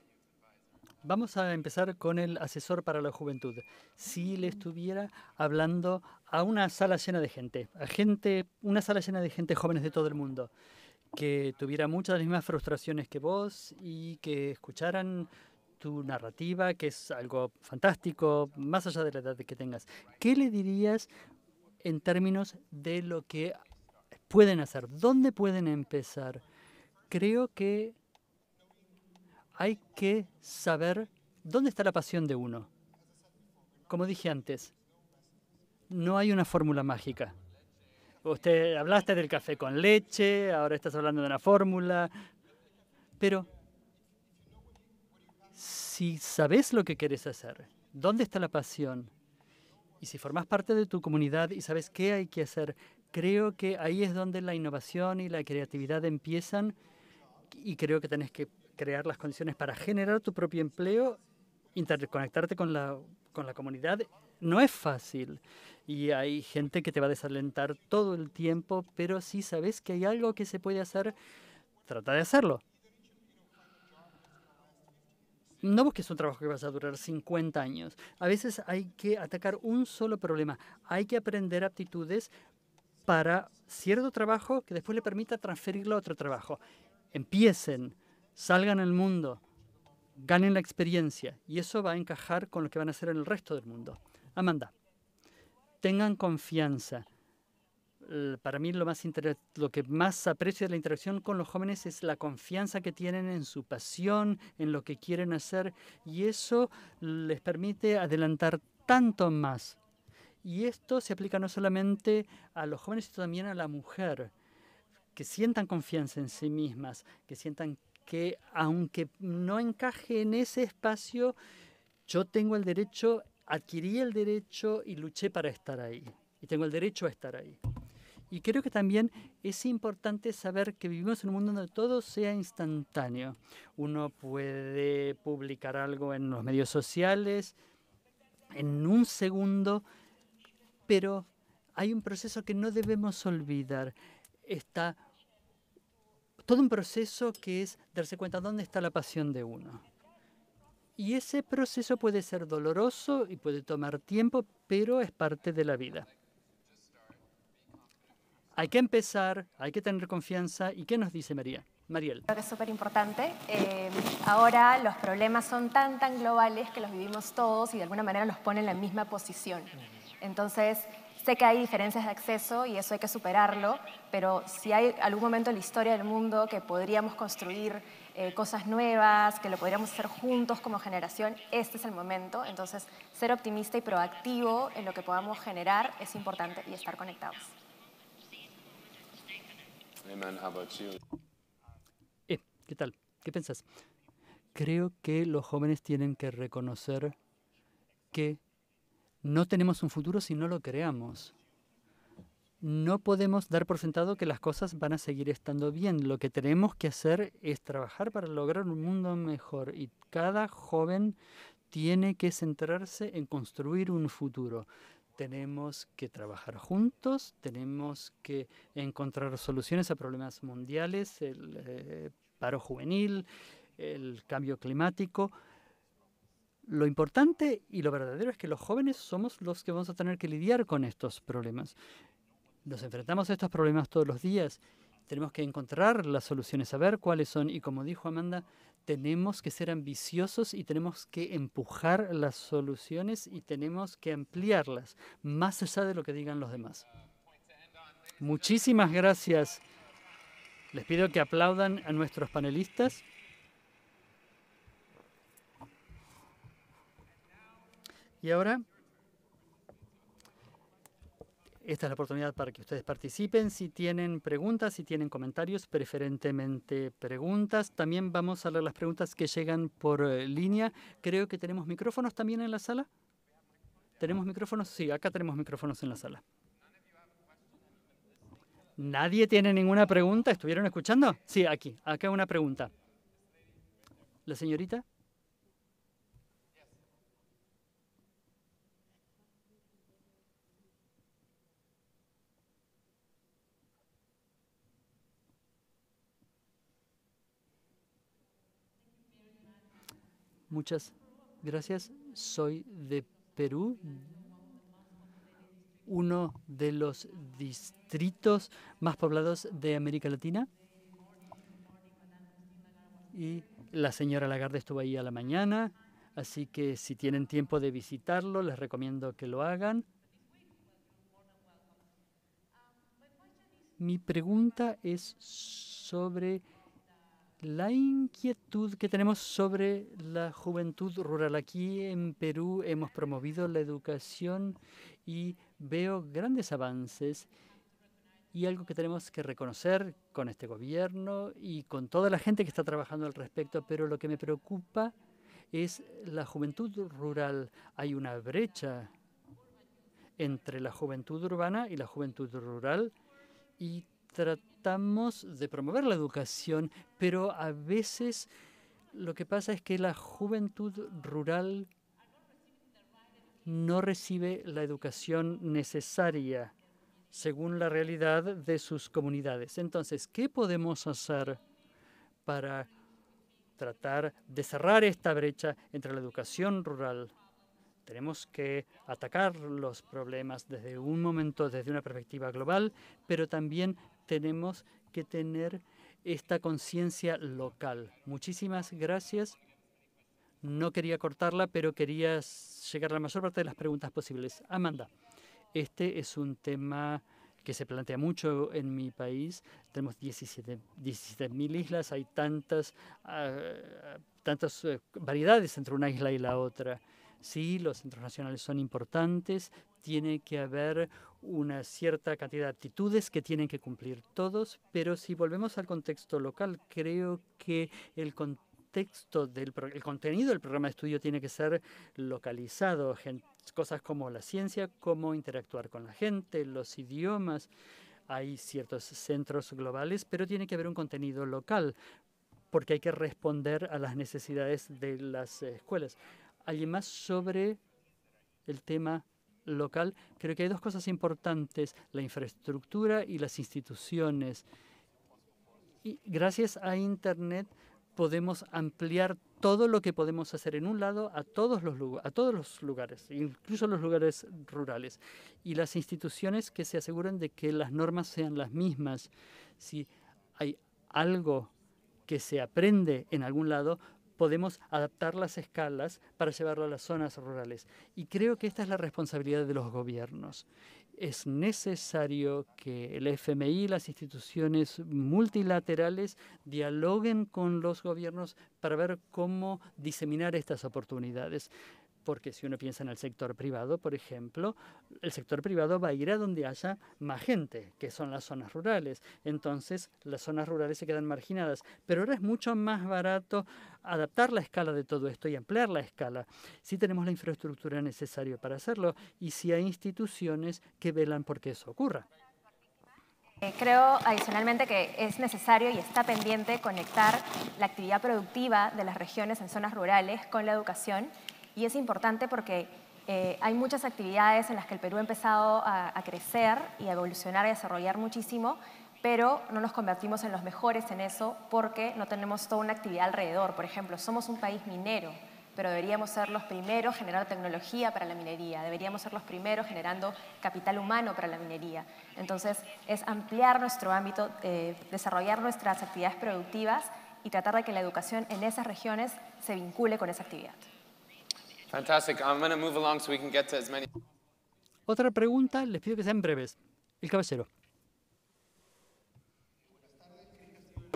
vamos a empezar con el asesor para la juventud. Si le estuviera hablando a una sala llena de gente, una sala llena de gente jóvenes de todo el mundo, que tuviera muchas de las mismas frustraciones que vos y que escucharan tu narrativa, que es algo fantástico, más allá de la edad que tengas, ¿qué le dirías en términos de lo que pueden hacer? ¿Dónde pueden empezar? Creo que hay que saber dónde está la pasión de uno. Como dije antes, no hay una fórmula mágica. Usted hablaste del café con leche, ahora estás hablando de una fórmula, pero si sabes lo que quieres hacer, dónde está la pasión, y si formas parte de tu comunidad y sabes qué hay que hacer, creo que ahí es donde la innovación y la creatividad empiezan y creo que tenés que crear las condiciones para generar tu propio empleo, interconectarte con la comunidad. No es fácil y hay gente que te va a desalentar todo el tiempo, pero si sabes que hay algo que se puede hacer, trata de hacerlo. No busques un trabajo que vas a durar 50 años. A veces hay que atacar un solo problema. Hay que aprender aptitudes para cierto trabajo que después le permita transferirlo a otro trabajo. Empiecen, salgan al mundo, ganen la experiencia y eso va a encajar con lo que van a hacer en el resto del mundo. Amanda, tengan confianza. Para mí lo que más aprecio de la interacción con los jóvenes es la confianza que tienen en su pasión, en lo que quieren hacer y eso les permite adelantar tanto más. Y esto se aplica no solamente a los jóvenes, sino también a la mujer. Que sientan confianza en sí mismas, que sientan que aunque no encaje en ese espacio, yo tengo el derecho, adquirí el derecho y luché para estar ahí. Y tengo el derecho a estar ahí. Y creo que también es importante saber que vivimos en un mundo donde todo sea instantáneo. Uno puede publicar algo en los medios sociales en un segundo, pero hay un proceso que no debemos olvidar. Está todo un proceso que es darse cuenta dónde está la pasión de uno. Y ese proceso puede ser doloroso y puede tomar tiempo, pero es parte de la vida. Hay que empezar, hay que tener confianza. ¿Y qué nos dice María? Mariel. Creo que es súper importante. Ahora los problemas son tan globales que los vivimos todos y de alguna manera los pone en la misma posición. Entonces, sé que hay diferencias de acceso y eso hay que superarlo, pero si hay algún momento en la historia del mundo que podríamos construir cosas nuevas, que lo podríamos hacer juntos como generación, este es el momento. Entonces, ser optimista y proactivo en lo que podamos generar es importante y estar conectados. Amen. How about you? ¿Qué tal? ¿Qué piensas? Creo que los jóvenes tienen que reconocer que no tenemos un futuro si no lo creamos. No podemos dar por sentado que las cosas van a seguir estando bien. Lo que tenemos que hacer es trabajar para lograr un mundo mejor. Y cada joven tiene que centrarse en construir un futuro. Tenemos que trabajar juntos, tenemos que encontrar soluciones a problemas mundiales, el paro juvenil, el cambio climático. Lo importante y lo verdadero es que los jóvenes somos los que vamos a tener que lidiar con estos problemas. Nos enfrentamos a estos problemas todos los días. Tenemos que encontrar las soluciones, saber cuáles son. Y como dijo Amanda, tenemos que ser ambiciosos y tenemos que empujar las soluciones y tenemos que ampliarlas, más allá de lo que digan los demás. Muchísimas gracias. Les pido que aplaudan a nuestros panelistas. Y ahora, esta es la oportunidad para que ustedes participen. Si tienen preguntas, si tienen comentarios, preferentemente preguntas. También vamos a leer las preguntas que llegan por línea. Creo que tenemos micrófonos también en la sala. ¿Tenemos micrófonos? Sí, acá tenemos micrófonos en la sala. ¿Nadie tiene ninguna pregunta? ¿Estuvieron escuchando? Sí, aquí. Acá una pregunta. ¿La señorita? Muchas gracias. Soy de Perú, uno de los distritos más poblados de América Latina. Y la señora Lagarde estuvo ahí a la mañana, así que si tienen tiempo de visitarlo, les recomiendo que lo hagan. Mi pregunta es sobre la inquietud que tenemos sobre la juventud rural. Aquí en Perú hemos promovido la educación y veo grandes avances y algo que tenemos que reconocer con este gobierno y con toda la gente que está trabajando al respecto, pero lo que me preocupa es la juventud rural. Hay una brecha entre la juventud urbana y la juventud rural y tratamos de promover la educación, pero a veces lo que pasa es que la juventud rural no recibe la educación necesaria según la realidad de sus comunidades. Entonces, ¿qué podemos hacer para tratar de cerrar esta brecha entre la educación rural? Tenemos que atacar los problemas desde un momento, desde una perspectiva global, pero también tenemos que tener esta conciencia local. Muchísimas gracias. No quería cortarla, pero quería llegar a la mayor parte de las preguntas posibles. Amanda, este es un tema que se plantea mucho en mi país. Tenemos 17.000 islas, hay tantas variedades entre una isla y la otra. Sí, los centros nacionales son importantes, tiene que haber una cierta cantidad de actitudes que tienen que cumplir todos, pero si volvemos al contexto local, creo que el contenido del programa de estudio tiene que ser localizado, cosas como la ciencia, cómo interactuar con la gente, los idiomas. Hay ciertos centros globales, pero tiene que haber un contenido local, porque hay que responder a las necesidades de las escuelas. ¿Alguien más sobre el tema local? Creo que hay dos cosas importantes, la infraestructura y las instituciones. Y gracias a Internet podemos ampliar todo lo que podemos hacer en un lado a todos los lugares, incluso los lugares rurales. Y las instituciones que se aseguran de que las normas sean las mismas. Si hay algo que se aprende en algún lado, podemos adaptar las escalas para llevarlo a las zonas rurales. Y creo que esta es la responsabilidad de los gobiernos. Es necesario que el FMI y las instituciones multilaterales dialoguen con los gobiernos para ver cómo diseminar estas oportunidades. Porque si uno piensa en el sector privado, por ejemplo, el sector privado va a ir a donde haya más gente, que son las zonas rurales. Entonces, las zonas rurales se quedan marginadas. Pero ahora es mucho más barato adaptar la escala de todo esto y ampliar la escala. Si tenemos la infraestructura necesaria para hacerlo y si hay instituciones que velan por que eso ocurra. Creo adicionalmente que es necesario y está pendiente conectar la actividad productiva de las regiones en zonas rurales con la educación. Y es importante porque hay muchas actividades en las que el Perú ha empezado a crecer y a evolucionar y a desarrollar muchísimo, pero no nos convertimos en los mejores en eso porque no tenemos toda una actividad alrededor. Por ejemplo, somos un país minero, pero deberíamos ser los primeros generando tecnología para la minería, deberíamos ser los primeros generando capital humano para la minería. Entonces, es ampliar nuestro ámbito, desarrollar nuestras actividades productivas y tratar de que la educación en esas regiones se vincule con esa actividad. Fantastic. I'm going to move along so we can get to as many. Otra pregunta, les pido que sean breves. El caballero.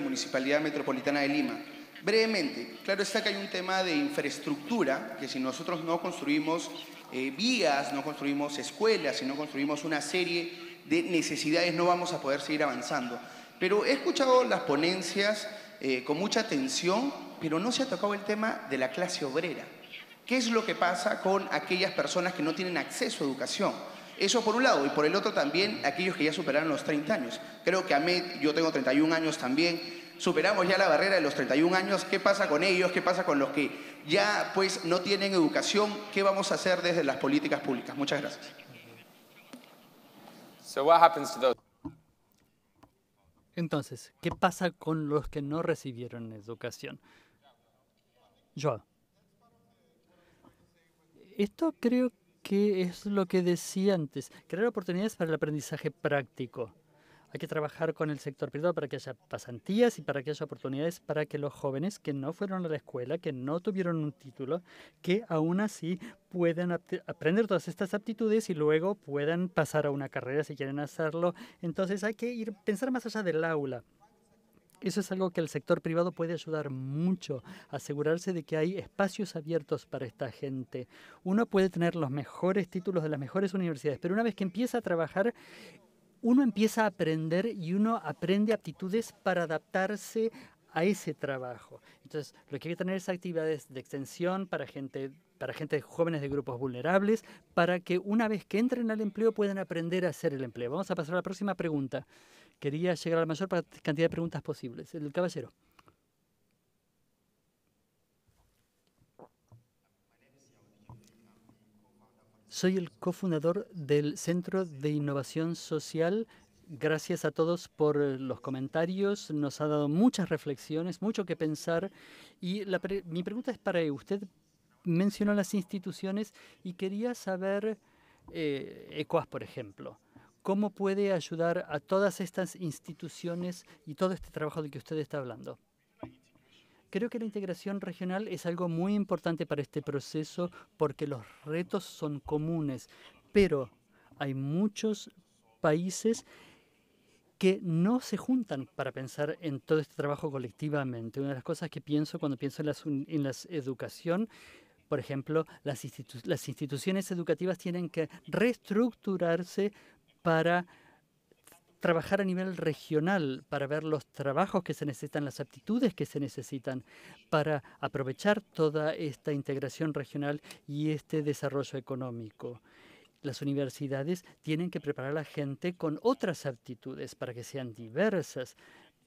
Municipalidad Metropolitana de Lima. Brevemente, claro está que hay un tema de infraestructura, que si nosotros no construimos vías, no construimos escuelas, si no construimos una serie de necesidades, no vamos a poder seguir avanzando. Pero he escuchado las ponencias con mucha atención, pero no se ha tocado el tema de la clase obrera. ¿Qué es lo que pasa con aquellas personas que no tienen acceso a educación? Eso por un lado, y por el otro también aquellos que ya superaron los 30 años. Creo que Ahmed, yo tengo 31 años también, superamos ya la barrera de los 31 años. ¿Qué pasa con ellos? ¿Qué pasa con los que ya pues no tienen educación? ¿Qué vamos a hacer desde las políticas públicas? Muchas gracias. So what happens to those? Entonces, ¿qué pasa con los que no recibieron educación? Joao. Esto creo que es lo que decía antes, crear oportunidades para el aprendizaje práctico. Hay que trabajar con el sector privado para que haya pasantías y para que haya oportunidades para que los jóvenes que no fueron a la escuela, que no tuvieron un título, que aún así puedan aprender todas estas aptitudes y luego puedan pasar a una carrera si quieren hacerlo. Entonces hay que pensar más allá del aula. Eso es algo que el sector privado puede ayudar mucho, asegurarse de que hay espacios abiertos para esta gente. Uno puede tener los mejores títulos de las mejores universidades, pero una vez que empieza a trabajar, uno empieza a aprender y uno aprende aptitudes para adaptarse a ese trabajo. Entonces, lo que hay que tener es actividades de extensión para gente jóvenes de grupos vulnerables, para que una vez que entren al empleo puedan aprender a hacer el empleo. Vamos a pasar a la próxima pregunta. Quería llegar a la mayor cantidad de preguntas posibles. El caballero. Soy el cofundador del Centro de Innovación Social. Gracias a todos por los comentarios. Nos ha dado muchas reflexiones, mucho que pensar. Y mi pregunta es para usted. Mencionó las instituciones y quería saber, ECOAS, por ejemplo, ¿cómo puede ayudar a todas estas instituciones y todo este trabajo del que usted está hablando? Creo que la integración regional es algo muy importante para este proceso porque los retos son comunes, pero hay muchos países que no se juntan para pensar en todo este trabajo colectivamente. Una de las cosas que pienso cuando pienso en la educación, por ejemplo, las instituciones educativas tienen que reestructurarse para trabajar a nivel regional, para ver los trabajos que se necesitan, las aptitudes que se necesitan, para aprovechar toda esta integración regional y este desarrollo económico. Las universidades tienen que preparar a la gente con otras aptitudes para que sean diversas,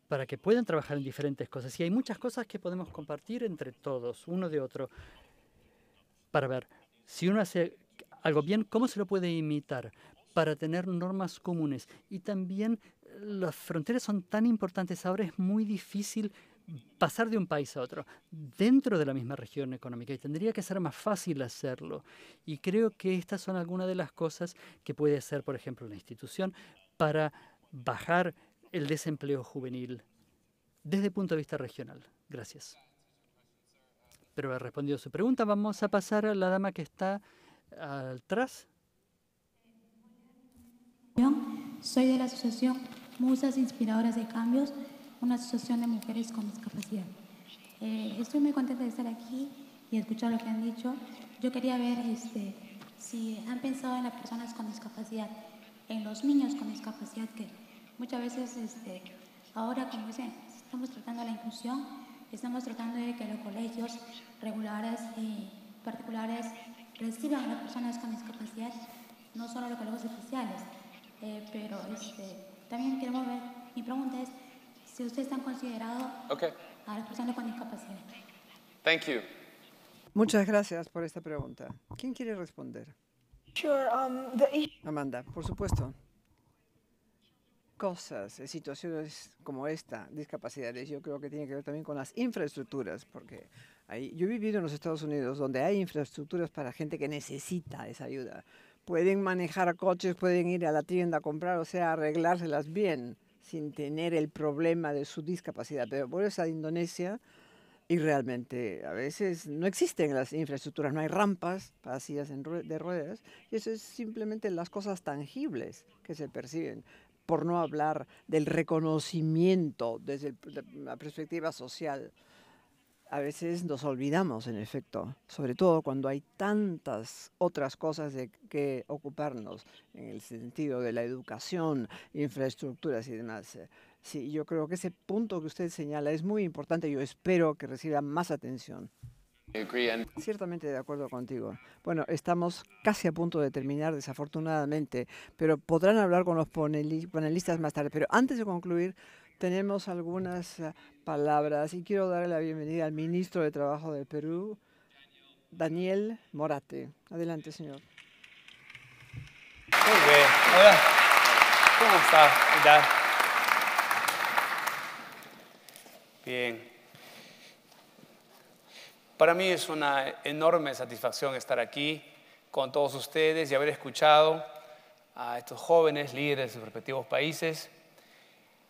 para que puedan trabajar en diferentes cosas. Y hay muchas cosas que podemos compartir entre todos, uno de otro, para ver si uno hace algo bien, cómo se lo puede imitar. para tener normas comunes. Y también las fronteras son tan importantes, ahora es muy difícil pasar de un país a otro dentro de la misma región económica y tendría que ser más fácil hacerlo. Y creo que estas son algunas de las cosas que puede hacer, por ejemplo, la institución para bajar el desempleo juvenil desde el punto de vista regional. Gracias. Pero he respondido su pregunta. Vamos a pasar a la dama que está atrás. Soy de la asociación Musas Inspiradoras de Cambios, una asociación de mujeres con discapacidad. Estoy muy contenta de estar aquí y escuchar lo que han dicho. Yo quería ver si han pensado en las personas con discapacidad, en los niños con discapacidad, que muchas veces ahora, como dicen, estamos tratando la inclusión, estamos tratando de que los colegios regulares y particulares reciban a las personas con discapacidad, no solo los colegios especiales, pero también queremos ver, mi pregunta es, si ustedes han considerado a las personas con discapacidad. Thank you. Muchas gracias por esta pregunta. ¿Quién quiere responder? Sure. Amanda, por supuesto. Cosas, situaciones como esta, discapacidades, yo creo que tiene que ver también con las infraestructuras, porque yo he vivido en los Estados Unidos donde hay infraestructuras para gente que necesita esa ayuda. Pueden manejar coches, pueden ir a la tienda a comprar, o sea, arreglárselas bien, sin tener el problema de su discapacidad. Pero vuelves a Indonesia y realmente a veces no existen las infraestructuras, no hay rampas para sillas de ruedas, y eso es simplemente las cosas tangibles que se perciben, por no hablar del reconocimiento desde la perspectiva social. A veces nos olvidamos, en efecto, sobre todo cuando hay tantas otras cosas de que ocuparnos en el sentido de la educación, infraestructuras y demás. Sí, yo creo que ese punto que usted señala es muy importante. Yo espero que reciba más atención. Ciertamente de acuerdo contigo. Bueno, estamos casi a punto de terminar, desafortunadamente, pero podrán hablar con los panelistas más tarde. Pero antes de concluir, tenemos algunas palabras y quiero darle la bienvenida al ministro de Trabajo del Perú, Daniel Morate. Adelante, señor. Muy bien. Hola. ¿Cómo está? ¿Qué tal? Bien. Para mí es una enorme satisfacción estar aquí con todos ustedes y haber escuchado a estos jóvenes líderes de sus respectivos países.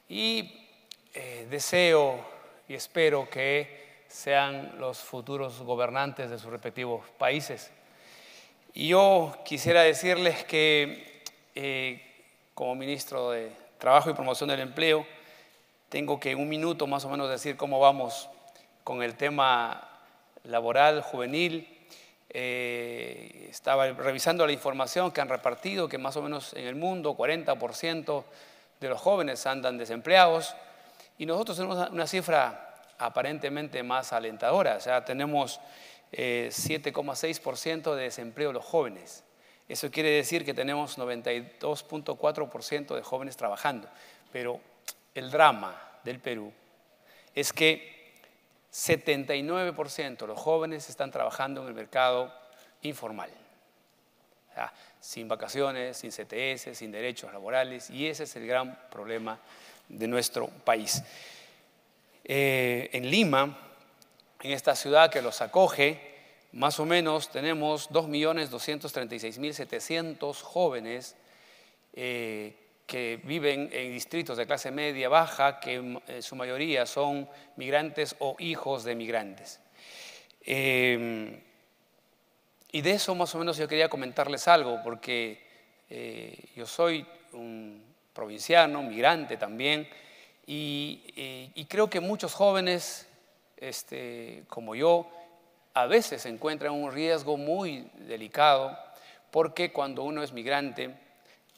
Y deseo y espero que sean los futuros gobernantes de sus respectivos países. Y yo quisiera decirles que como ministro de Trabajo y Promoción del Empleo, tengo que en un minuto más o menos decir cómo vamos con el tema laboral juvenil. Estaba revisando la información que han repartido, que más o menos en el mundo 40% de los jóvenes andan desempleados y nosotros tenemos una cifra aparentemente más alentadora, o sea, tenemos 7,6% de desempleo de los jóvenes. Eso quiere decir que tenemos 92,4% de jóvenes trabajando, pero el drama del Perú es que 79% de los jóvenes están trabajando en el mercado informal, o sea, sin vacaciones, sin CTS, sin derechos laborales, y ese es el gran problema de nuestro país. En Lima, en esta ciudad que los acoge, más o menos tenemos 2.236.700 jóvenes que viven en distritos de clase media baja, que en su mayoría son migrantes o hijos de migrantes. Y de eso más o menos yo quería comentarles algo, porque yo soy un provinciano, migrante también, y creo que muchos jóvenes como yo a veces se encuentran en un riesgo muy delicado, porque cuando uno es migrante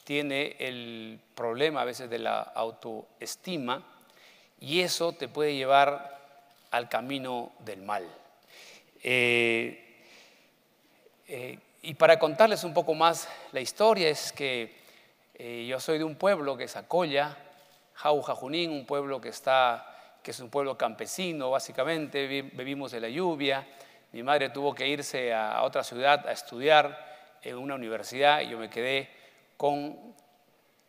tiene el problema a veces de la autoestima y eso te puede llevar al camino del mal. Y para contarles un poco más la historia es que yo soy de un pueblo que es Acoya, Jauja Junín, un pueblo que es un pueblo campesino básicamente, vivimos de la lluvia. Mi madre tuvo que irse a otra ciudad a estudiar en una universidad y yo me quedé con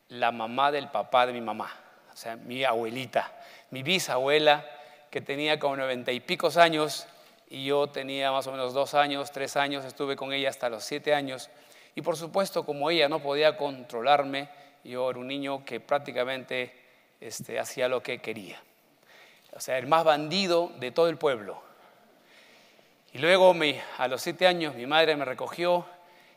la mamá del papá de mi mamá, o sea, mi abuelita, mi bisabuela, que tenía como 90 y pico años, y yo tenía más o menos 2 años, 3 años, estuve con ella hasta los 7 años, y por supuesto, como ella no podía controlarme, yo era un niño que prácticamente hacía lo que quería. O sea, el más bandido de todo el pueblo. Y luego, a los 7 años, mi madre me recogió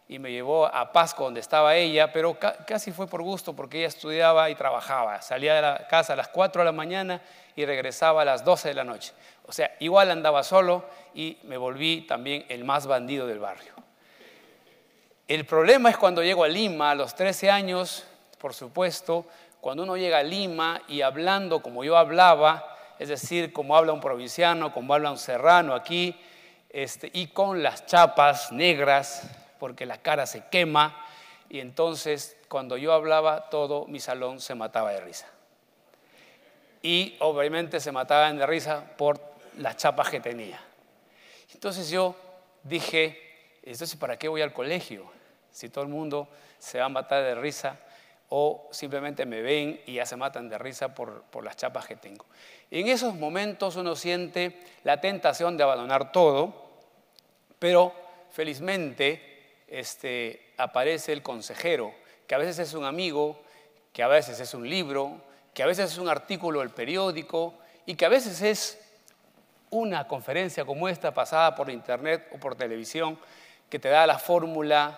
y me llevó a Pasco, donde estaba ella, pero casi fue por gusto, porque ella estudiaba y trabajaba. Salía de la casa a las 4 de la mañana y regresaba a las 12 de la noche. O sea, igual andaba solo y me volví también el más bandido del barrio. El problema es cuando llego a Lima, a los 13 años, por supuesto, cuando uno llega a Lima y hablando como yo hablaba, es decir, como habla un provinciano, como habla un serrano aquí, y con las chapas negras, porque la cara se quema, y entonces cuando yo hablaba todo mi salón se mataba de risa. Y obviamente se mataban de risa por las chapas que tenía. Entonces yo dije, entonces ¿para qué voy al colegio? Si todo el mundo se va a matar de risa, o simplemente me ven y ya se matan de risa por las chapas que tengo. Y en esos momentos uno siente la tentación de abandonar todo, pero felizmente aparece el consejero, que a veces es un amigo, que a veces es un libro, que a veces es un artículo del periódico y que a veces es una conferencia como esta pasada por internet o por televisión que te da la fórmula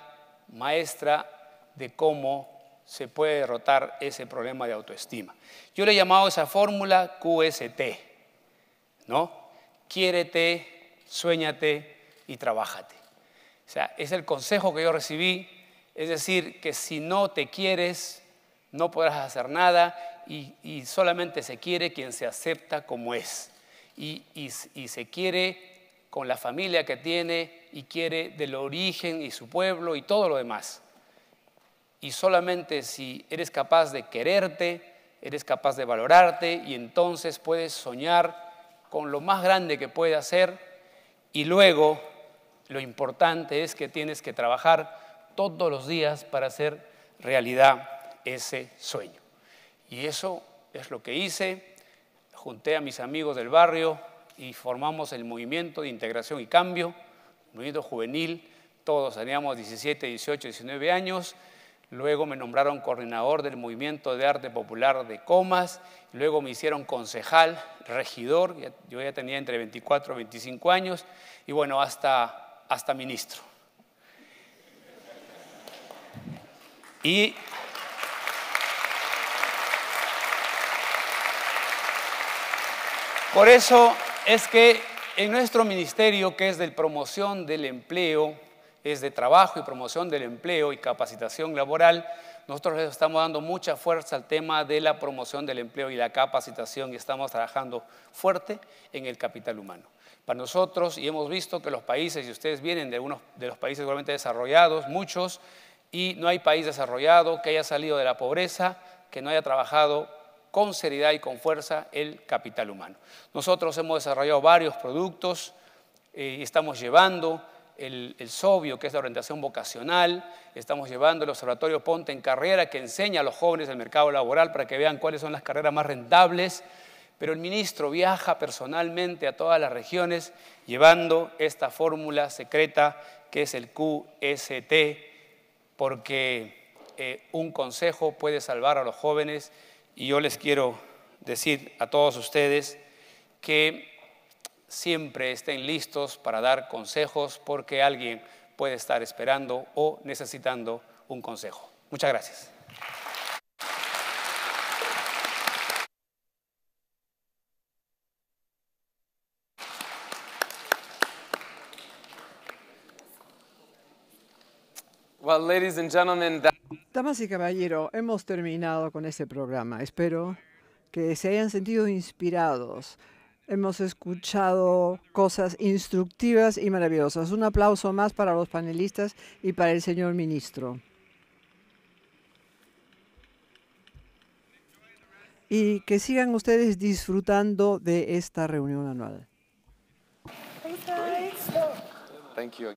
maestra de cómo se puede derrotar ese problema de autoestima. Yo le he llamado esa fórmula QST, ¿no? Quiérete, suéñate y trabájate. O sea, es el consejo que yo recibí, es decir, que si no te quieres, no podrás hacer nada y solamente se quiere quien se acepta como es. Y se quiere con la familia que tiene y quiere del origen y su pueblo y todo lo demás. Y solamente si eres capaz de quererte, eres capaz de valorarte y entonces puedes soñar con lo más grande que puedes hacer y luego lo importante es que tienes que trabajar todos los días para hacer realidad ese sueño. Y eso es lo que hice. Junté a mis amigos del barrio y formamos el Movimiento de Integración y Cambio, movimiento juvenil. Todos teníamos 17, 18, 19 años. Luego me nombraron coordinador del Movimiento de Arte Popular de Comas. Luego me hicieron concejal, regidor. Yo ya tenía entre 24 y 25 años. Y bueno, hasta ministro. Y por eso es que en nuestro ministerio, que es de promoción del empleo, es de trabajo y promoción del empleo y capacitación laboral, nosotros les estamos dando mucha fuerza al tema de la promoción del empleo y la capacitación y estamos trabajando fuerte en el capital humano. Para nosotros, y hemos visto que los países, y ustedes vienen de algunos de los países igualmente desarrollados, muchos, y no hay país desarrollado que haya salido de la pobreza, que no haya trabajado con seriedad y con fuerza el capital humano. Nosotros hemos desarrollado varios productos y estamos llevando el SOBIO, que es la orientación vocacional, estamos llevando el Observatorio Ponte en Carrera, que enseña a los jóvenes el mercado laboral para que vean cuáles son las carreras más rentables, pero el ministro viaja personalmente a todas las regiones llevando esta fórmula secreta que es el QST, porque un consejo puede salvar a los jóvenes y yo les quiero decir a todos ustedes que siempre estén listos para dar consejos porque alguien puede estar esperando o necesitando un consejo. Muchas gracias. Well, ladies and gentlemen, Damas y caballeros, hemos terminado con este programa. Espero que se hayan sentido inspirados. Hemos escuchado cosas instructivas y maravillosas. Un aplauso más para los panelistas y para el señor ministro. Y que sigan ustedes disfrutando de esta reunión anual. thank you.